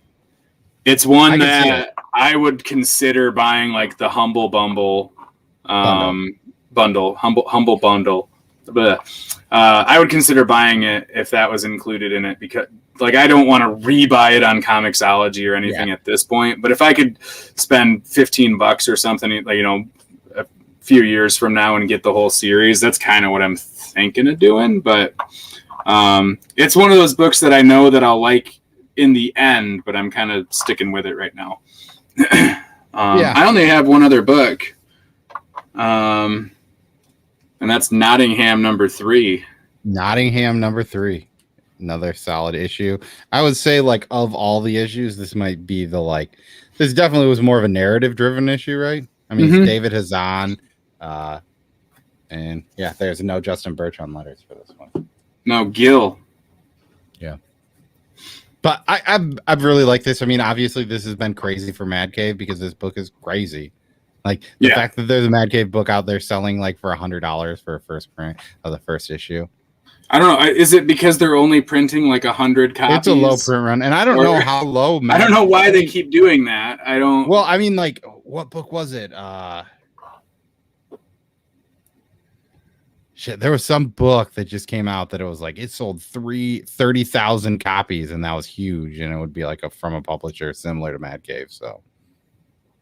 it's one that I would consider buying, like the Humble Bundle bundle, Humble Bundle. But I would consider buying it if that was included in it, because like I don't want to rebuy it on Comixology or anything at this point. But if I could spend $15 or something, like, a few years from now and get the whole series, that's kind of what I'm thinking of doing. But it's one of those books that I know that I'll like in the end, but I'm kind of sticking with it right now. I only have one other book, and that's Nottingham number 3. Nottingham number 3, another solid issue. I would say, like, of all the issues, this might be this definitely was more of a narrative driven issue, right? I mean, it's David Hazan, and there's no Justin Birch on letters for this one. No, Gil. Yeah. But I've really liked this. I mean, obviously this has been crazy for Mad Cave because this book is crazy. Like, the fact that there's a Mad Cave book out there selling like for $100 for a first print of the first issue. I don't know. Is it because they're only printing like 100 copies? It's a low print run, and I don't know how low. I don't know why they keep doing that. I don't. Well, I mean, like, what book was it? Shit, there was some book that just came out that it was like it sold 30,000 copies, and that was huge, and it would be like from a publisher similar to Mad Cave. So,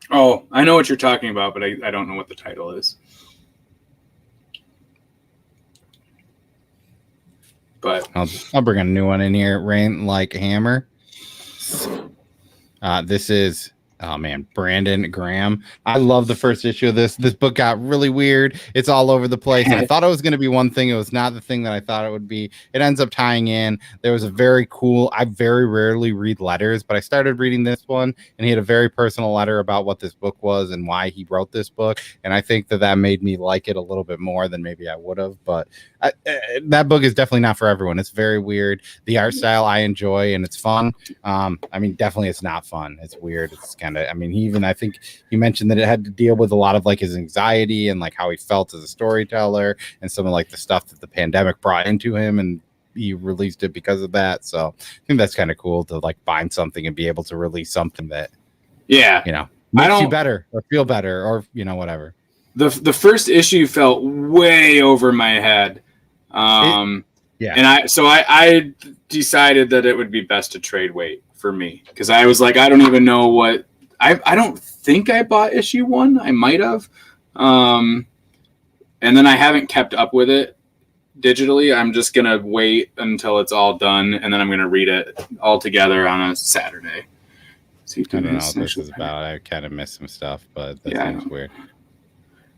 oh, I know what you're talking about, but I don't know what the title is. But I'll bring a new one in here. Rain Like Hammer. This is, oh man, Brandon Graham. I love the first issue of this. This book got really weird. It's all over the place. I thought it was going to be one thing. It was not the thing that I thought it would be. It ends up tying in. There was a very cool, I very rarely read letters, but I started reading this one, and he had a very personal letter about what this book was and why he wrote this book. And I think that made me like it a little bit more than maybe I would have. But that book is definitely not for everyone. It's very weird. The art style I enjoy, and it's fun. I mean, definitely it's not fun. It's weird. It's kind of, I mean, I think he mentioned that it had to deal with a lot of like his anxiety and like how he felt as a storyteller and some of like the stuff that the pandemic brought into him. And he released it because of that. So I think that's kind of cool to like find something and be able to release something that, makes you better or feel better or, whatever. The first issue felt way over my head. And I decided that it would be best to trade weight for me because I was like, I don't even know what I don't think I bought issue 1. I might have. And then I haven't kept up with it digitally. I'm just going to wait until it's all done. And then I'm going to read it all together on a Saturday. I don't know what this is about. I kind of missed some stuff, but that seems weird.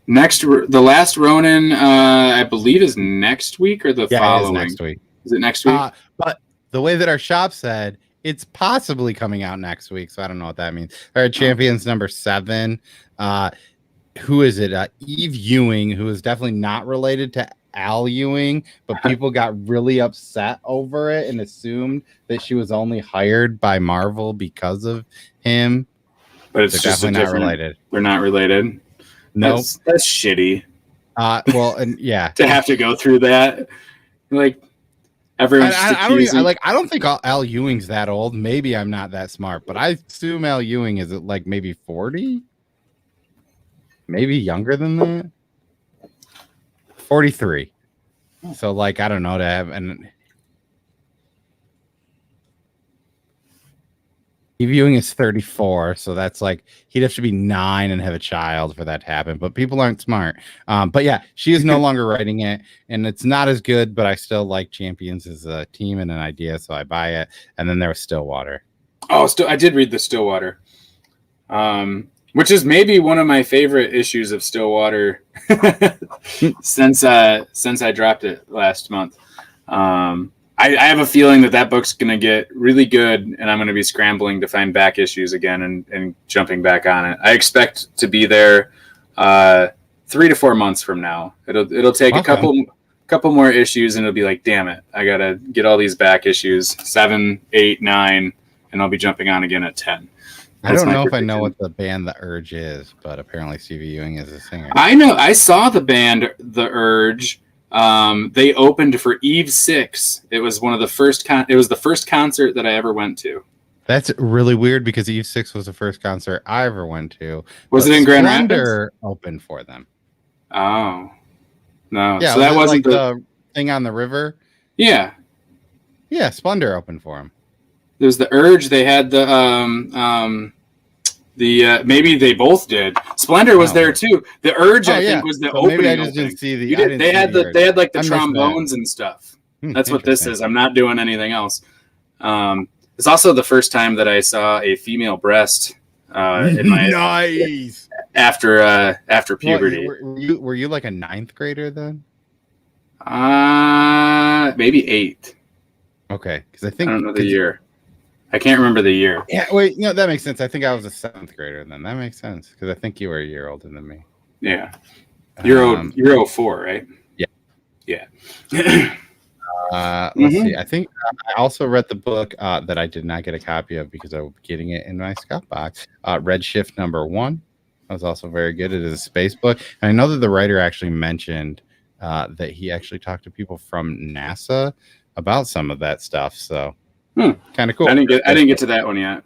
The last Ronin, I believe, is next week or the following. It is next week. Is it next week? But the way that our shop said, it's possibly coming out next week, so I don't know what that means. All right, Champions number 7. Who is it? Eve Ewing, who is definitely not related to Al Ewing, but people got really upset over it and assumed that she was only hired by Marvel because of him. But it's just definitely not related. They're not related. No, that's shitty. To have to go through that, like everyone's. I don't think Al Ewing's that old. Maybe I'm not that smart, but I assume Al Ewing is like maybe 40, maybe younger than that. 43. So like I don't know to have an. Eve Ewing is 34, so that's like he'd have to be 9 and have a child for that to happen. But people aren't smart. But yeah, she is no longer writing it, and it's not as good. But I still like Champions as a team and an idea, so I buy it. And then there was Stillwater. Oh, I did read the Stillwater, which is maybe one of my favorite issues of Stillwater since I dropped it last month. I have a feeling that book's going to get really good, and I'm going to be scrambling to find back issues again and jumping back on it. I expect to be there 3 to 4 months from now. It'll take a couple more issues, and it'll be like, damn it, I got to get all these back issues, 7, 8, 9, and I'll be jumping on again at 10. I don't know if I know what the band The Urge is, but apparently Stevie Ewing is a singer. I know. I saw the band The Urge. They opened for Eve 6. It was one of the first. It was the first concert that I ever went to. That's really weird because Eve 6 was the first concert I ever went to. Was it in Grand Rapids? Splendor opened for them. Oh no! Yeah, so that wasn't like the thing on the river. Yeah. Yeah, Splendor opened for them. There's the Urge. They had the maybe they both did. Splendor was there too. The Urge, I think, was the opening. Maybe I just didn't see the. They had like the trombones and stuff. That's what this is. I'm not doing anything else. It's also the first time that I saw a female breast in my nice after puberty. Were you like a 9th grader then? Maybe 8. Okay, because I don't know the year. I can't remember the year. Yeah, wait, that makes sense. I think I was a 7th grader then. That makes sense because I think you were a year older than me. Yeah, you're 04, right? Yeah. Let's see. I think I also read the book that I did not get a copy of because I was getting it in my Scott box. Redshift number 1. That was also very good. It is a space book, and I know that the writer actually mentioned that he actually talked to people from NASA about some of that stuff. So. Kind of cool. I didn't get to that one yet.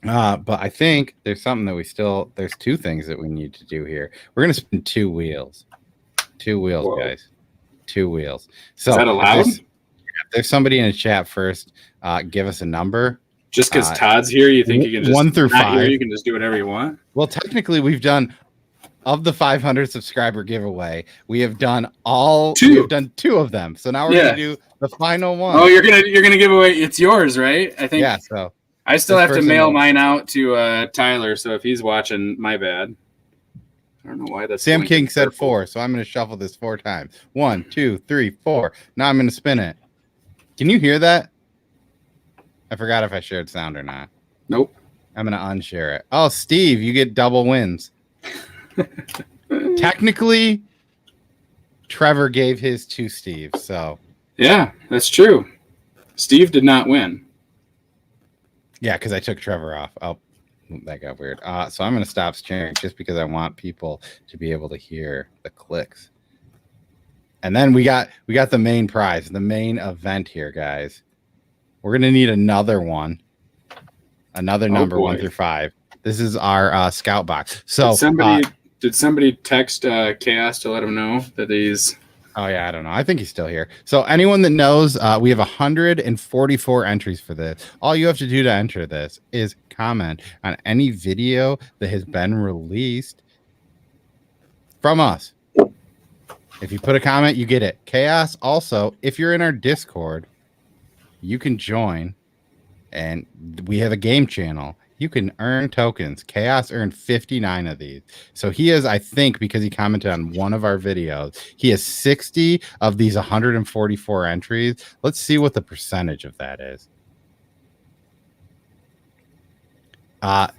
But I think there's something that there's 2 things that we need to do here. We're going to spin 2 wheels. 2 wheels, Whoa. Guys. 2 wheels. So is that allowed? If there's somebody in the chat first, give us a number. Just because Todd's here, you think you can just 1 through 5. You can just do whatever you want? Well, technically, we've done of the 500 subscriber giveaway. We have done 2. We've done 2 of them. So now we're going to do the final one. Oh, you're gonna give away. It's yours, right? I think. Yeah. So I still have to mail mine out to Tyler. So if he's watching, my bad. I don't know why that's. Sam King said 4, so I'm going to shuffle this 4 times. 1, 2, 3, 4. Now I'm going to spin it. Can you hear that? I forgot if I shared sound or not. Nope. I'm going to unshare it. Oh, Steve, you get double wins. Technically, Trevor gave his to Steve, so. Yeah, that's true. Steve did not win. Yeah, because I took Trevor off. Oh, that got weird. So I'm going to stop sharing just because I want people to be able to hear the clicks. And then we got the main prize, the main event here, guys. We're gonna need another one, another number 1 through 5. This is our scout box. So did somebody text Chaos to let him know that he's? Oh yeah, I don't know. I think he's still here. So anyone that knows, we have 144 entries for this. All you have to do to enter this is comment on any video that has been released from us. If you put a comment, you get it. Chaos, also, if you're in our Discord, you can join, and we have a game channel. You can earn tokens. Chaos earned 59 of these. So he is, I think, because he commented on one of our videos, he has 60 of these 144 entries. Let's see what the percentage of that is. I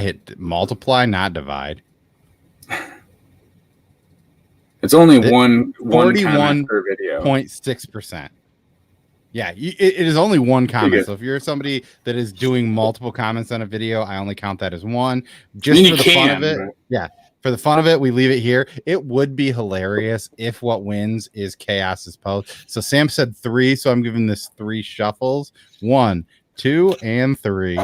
hit multiply, not divide. It's only one comment per video. 41.6%. Yeah, it is only one comment. So if you're somebody that is doing multiple comments on a video, I only count that as one. Just for the fun of it. Right? Yeah, for the fun of it, we leave it here. It would be hilarious if what wins is Chaos's post. So Sam said 3, so I'm giving this 3 shuffles. 1, 2, and 3.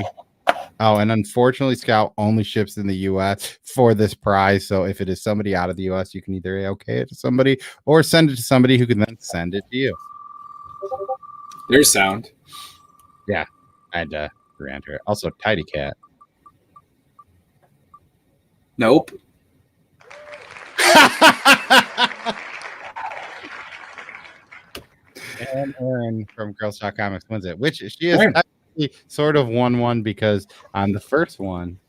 Oh, and unfortunately, Scout only ships in the U.S. for this prize. So if it is somebody out of the U.S., you can either okay it to somebody or send it to somebody who can then send it to you. There's sound. Yeah, I had to re-enter it. Also, Tidy Cat. Nope. And Erin from Girls Talk Comics wins it, which she is actually sort of 1-1 because on the first one,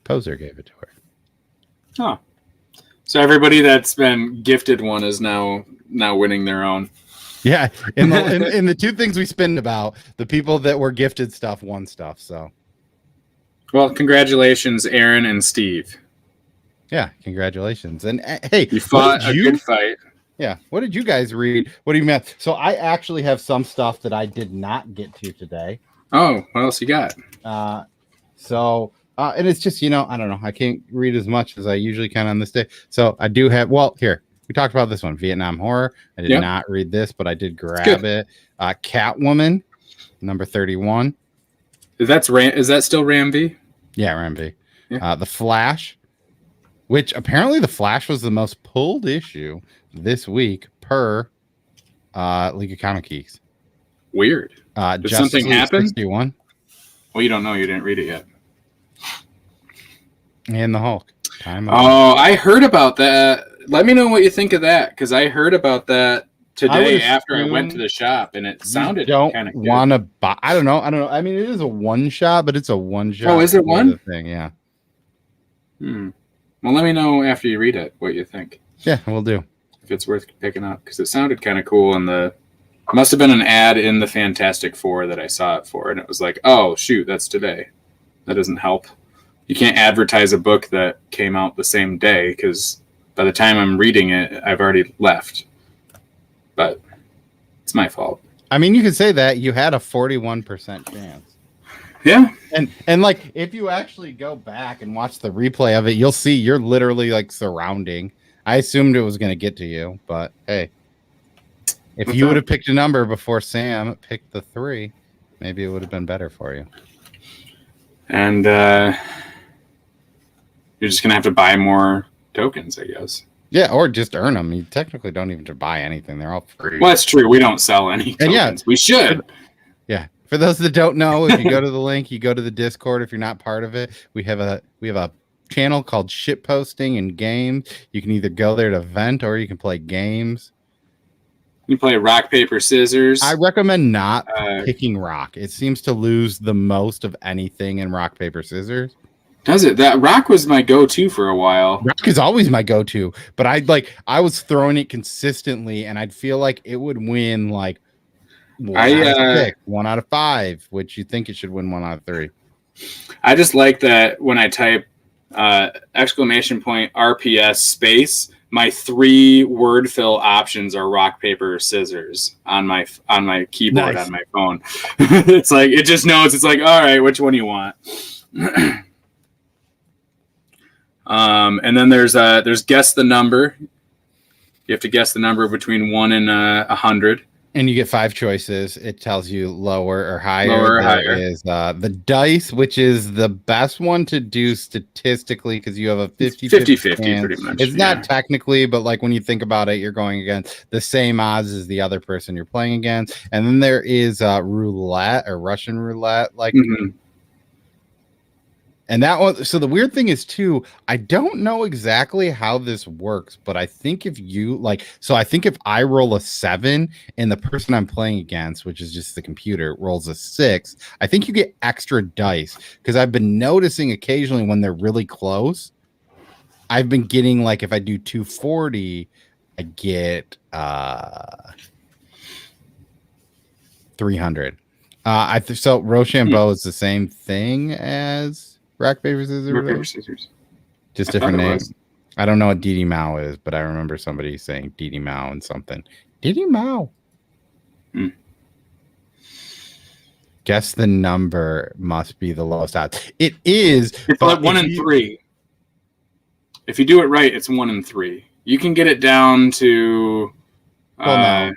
Poser gave it to her. Oh. So everybody that's been gifted one is now winning their own. Yeah, in the 2 things we spinned about, the people that were gifted stuff won stuff. So, well, congratulations, Aaron and Steve. Yeah, congratulations. And hey, you fought a good fight. Yeah, what did you guys read? What do you mean? So I actually have some stuff that I did not get to today. Oh, what else you got? And it's just, I don't know. I can't read as much as I usually can on this day. So I do have, here, we talked about this one, Vietnam Horror. I did not read this, but I did grab it. Catwoman, number 31. Is that still Ram V? Yeah, Ram V. Yeah. The Flash, which apparently The Flash was the most pulled issue this week per League of Comic Geeks. Weird. Did something happen? 61. Well, you don't know. You didn't read it yet. And the Hulk. I heard about that. Let me know what you think of that, because I heard about that today after I went to the shop, and it sounded kind of good. Want to buy? I don't know. I mean, it is a one shot, but it's a one shot. Oh, is it one thing? Yeah. Well, let me know after you read it what you think. Yeah, we'll do. If it's worth picking up, because it sounded kind of cool, and must have been an ad in the Fantastic Four that I saw it for, and it was like, oh shoot, that's today. That doesn't help. You can't advertise a book that came out the same day, because by the time I'm reading it, I've already left. But it's my fault. I mean, you could say that you had a 41% chance. Yeah. And like, if you actually go back and watch the replay of it, you'll see you're literally like surrounding. I assumed it was going to get to you, but hey, if you would have picked a number before Sam picked the 3, maybe it would have been better for you. And you're just going to have to buy more tokens, I guess. Yeah, or just earn them. You technically don't even have to buy anything. They're all free. Well, that's true. We don't sell any tokens. Yeah, we should. Yeah. For those that don't know, if you go to the link, you go to the Discord. If you're not part of it, we have a channel called Shit Posting and Games. You can either go there to vent or you can play games. You play rock, paper, scissors. I recommend not picking rock. It seems to lose the most of anything in rock, paper, scissors. Does it? That rock was my go-to for a while. Rock is always my go-to, but I was throwing it consistently, and I'd feel like it would win like 1 out of 5, which you think it should win 1 out of 3. I just like that when I type !RPS space, my 3 word fill options are rock, paper, scissors on my keyboard. Nice. On my phone. It's like it just knows. It's like, all right, which one do you want? And then there's guess the number. You have to guess the number between 1 and 100. And you get 5 choices. It tells you lower or higher. Lower or higher. Is the dice, which is the best one to do statistically because you have a 50-50 pretty much. It's not technically, but like when you think about it, you're going against the same odds as the other person you're playing against. And then there is roulette or Russian roulette, like. Mm-hmm. And that one, so the weird thing is too, I don't know exactly how this works, but I think if I roll a 7 and the person I'm playing against, which is just the computer, rolls a 6, I think you get extra dice because I've been noticing occasionally when they're really close, I've been getting like if I do 240, I get 300. So Rochambeau is the same thing as rock, paper, scissors. Rock, paper, scissors. Just different names. I don't know what Didi Mao is, but I remember somebody saying Didi Mao and something. Didi Mao. Guess the number must be the lowest odds. It is. It's like 1 and 3. If you do it right, it's 1 and 3. You can get it down to. No.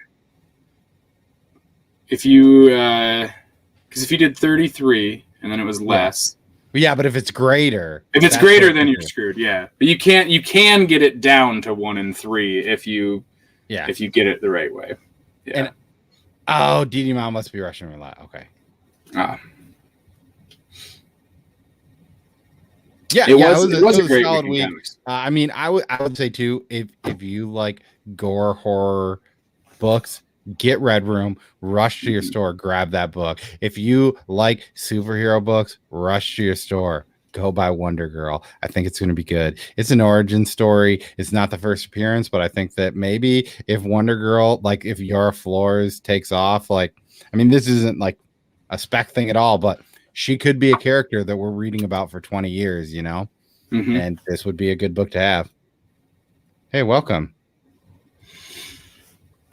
If you, because if you did 33 and then it was less. Yeah, but if it's greater. If it's greater, then you're screwed. Yeah, but you can get it down to 1 and 3 if you get it the right way. Yeah. And, Didi Mao must be Russian roulette. Okay. Yeah, it was a great solid week. I mean, I would say too, if you like gore horror books, get Red Room, rush to your store, grab that book. If you like superhero books, rush to your store, go buy Wonder Girl. I think it's going to be good. It's an origin story. It's not the first appearance, but I think that maybe if Wonder Girl, like if Yara Flores takes off, like, I mean, this isn't like a spec thing at all, but she could be a character that we're reading about for 20 years, you know? Mm-hmm. And this would be a good book to have. Hey, welcome.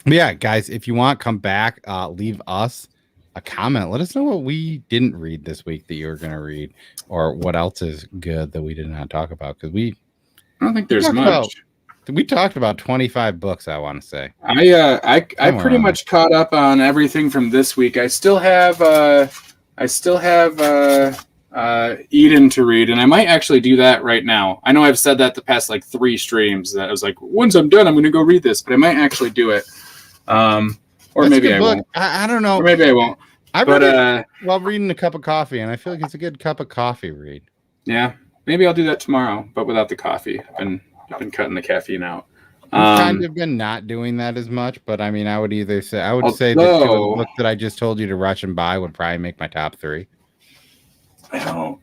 But yeah, guys, if you want, come back, leave us a comment. Let us know what we didn't read this week that you were going to read, or what else is good that we did not talk about. Because I don't think there's much. We talked about 25 books, I want to say. I pretty much caught up on everything from this week. I still have Eden to read, and I might actually do that right now. I know I've said that the past like 3 streams that I was like, once I'm done, I'm going to go read this, but I might actually do it. Or maybe I won't. I don't know. Or maybe I won't. I read it while reading a cup of coffee, and I feel like it's a good cup of coffee read. Yeah, maybe I'll do that tomorrow, but without the coffee. I've been cutting the caffeine out. I've kind of been not doing that as much, but I mean, I would say that the book that I just told you to rush and buy would probably make my top 3. I'm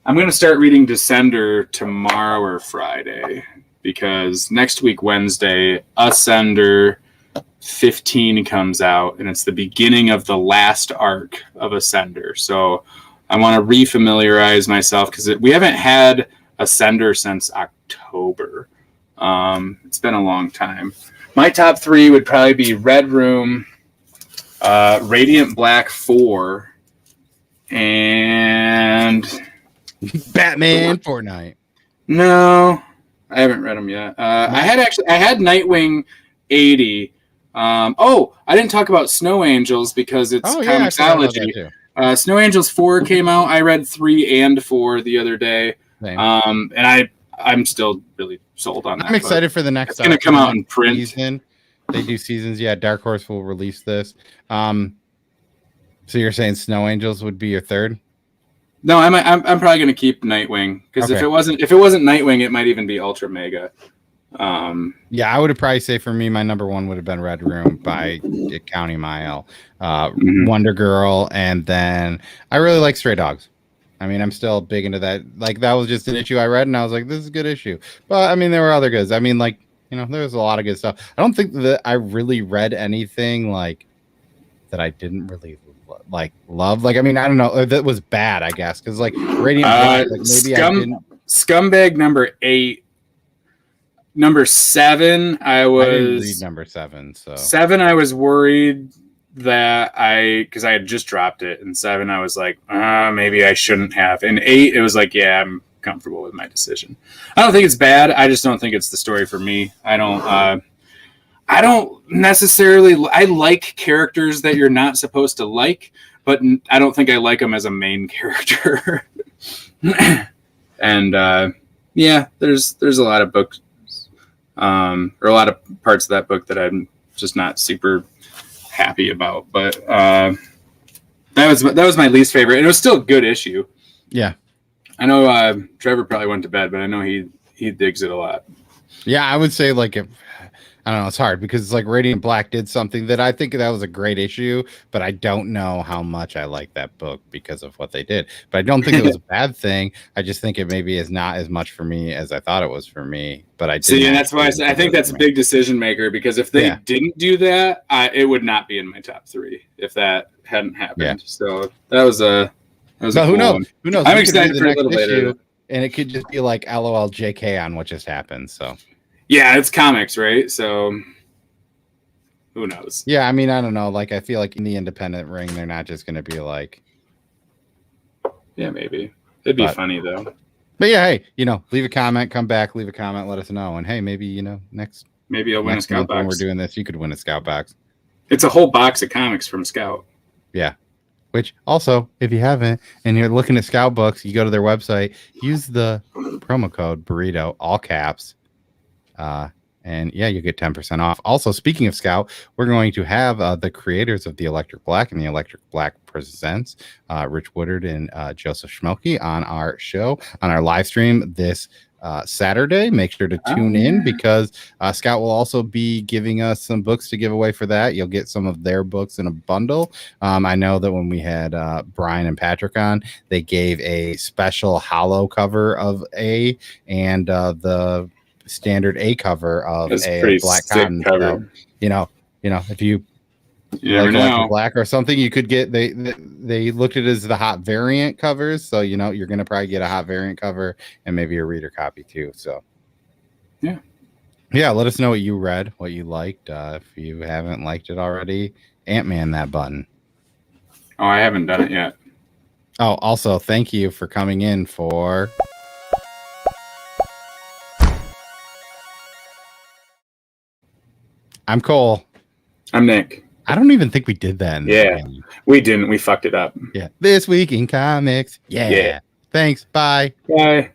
going to start reading Descender tomorrow or Friday, because next week, Wednesday, Ascender 15 comes out, and it's the beginning of the last arc of Ascender. So I want to refamiliarize myself, because we haven't had Ascender since October. It's been a long time. My top 3 would probably be Red Room, Radiant Black 4, and Batman Fortnite. No, I haven't read them yet. I had Nightwing 80. I didn't talk about Snow Angels because it's Comixology. Snow Angels 4 came out. I read 3 and 4 the other day. And I'm still really sold on that. I'm excited for the next. It's going to come out in print. Season. They do seasons. Yeah, Dark Horse will release this. So you're saying Snow Angels would be your third? No, I'm probably going to keep Nightwing, because if it wasn't Nightwing, it might even be Ultra Mega. Yeah, I would probably say for me, my number 1 would have been Red Room by County Mile, Wonder Girl, and then I really like Stray Dogs. I mean, I'm still big into that. Like, that was just an issue I read, and I was like, this is a good issue. But I mean, there were other goods. I mean, like, you know, there was a lot of good stuff. I don't think that I really read anything like that I didn't really like love. Like, I mean, I don't know, that was bad, I guess, because like Radiant Black, like maybe I didn't. Scumbag number 8. Number 7, I didn't read number 7. So 7, I was worried that because I had just dropped it, and 7, I was like, maybe I shouldn't have. And 8, it was like, yeah, I'm comfortable with my decision. I don't think it's bad. I just don't think it's the story for me. I don't necessarily. I like characters that you're not supposed to like, but I don't think I like them as a main character. And there's a lot of books, or a lot of parts of that book that I'm just not super happy about. But that was my least favorite. It was still a good issue. Yeah, I know Trevor probably went to bed, but I know he digs it a lot. Yeah, I would say like if I don't know, it's hard because it's like Radiant Black did something that I think that was a great issue, but I don't know how much I like that book because of what they did. But I don't think it was a bad thing. I just think it maybe is not as much for me as I thought it was for me. But I see, and that's why I think that's a big decision maker, because if they didn't do that, it would not be in my top 3 if that hadn't happened. Yeah. So that was a cool who knows? one. Who knows? I'm excited for a little later, and it could just be like LOL JK on what just happened. So. Yeah, it's comics, right? So who knows? Yeah, I mean, I don't know. Like, I feel like in the independent ring, they're not just going to be like. Yeah, maybe. It'd be funny, though. But yeah, hey, leave a comment, come back, leave a comment, let us know. And hey, maybe, next. Maybe I'll win a Scout box. When we're doing this, you could win a Scout box. It's a whole box of comics from Scout. Yeah. Which also, if you haven't, and you're looking at Scout books, you go to their website, use the promo code Burrito, all caps. And yeah, you get 10% off. Also, speaking of Scout, we're going to have the creators of the Electric Black and the Electric Black Presents, Rich Woodard and Joseph Schmelke, on our show, on our live stream this Saturday. Make sure to tune in, because Scout will also be giving us some books to give away for that. You'll get some of their books in a bundle. I know that when we had Brian and Patrick on, they gave a special hollow cover of A and the standard A cover of a Black Cotton cover. So, if you like Electric Black or something, you could get they looked at it as the hot variant covers, so you're gonna probably get a hot variant cover and maybe a reader copy too. So yeah, let us know what you read, what you liked. If you haven't liked it already, Ant-Man that button. Oh, I haven't done it yet. Oh, also thank you for coming in for I'm Cole. I'm Nick. I don't even think we did that. We didn't. We fucked it up. Yeah. This week in comics. Yeah. Thanks. Bye. Bye.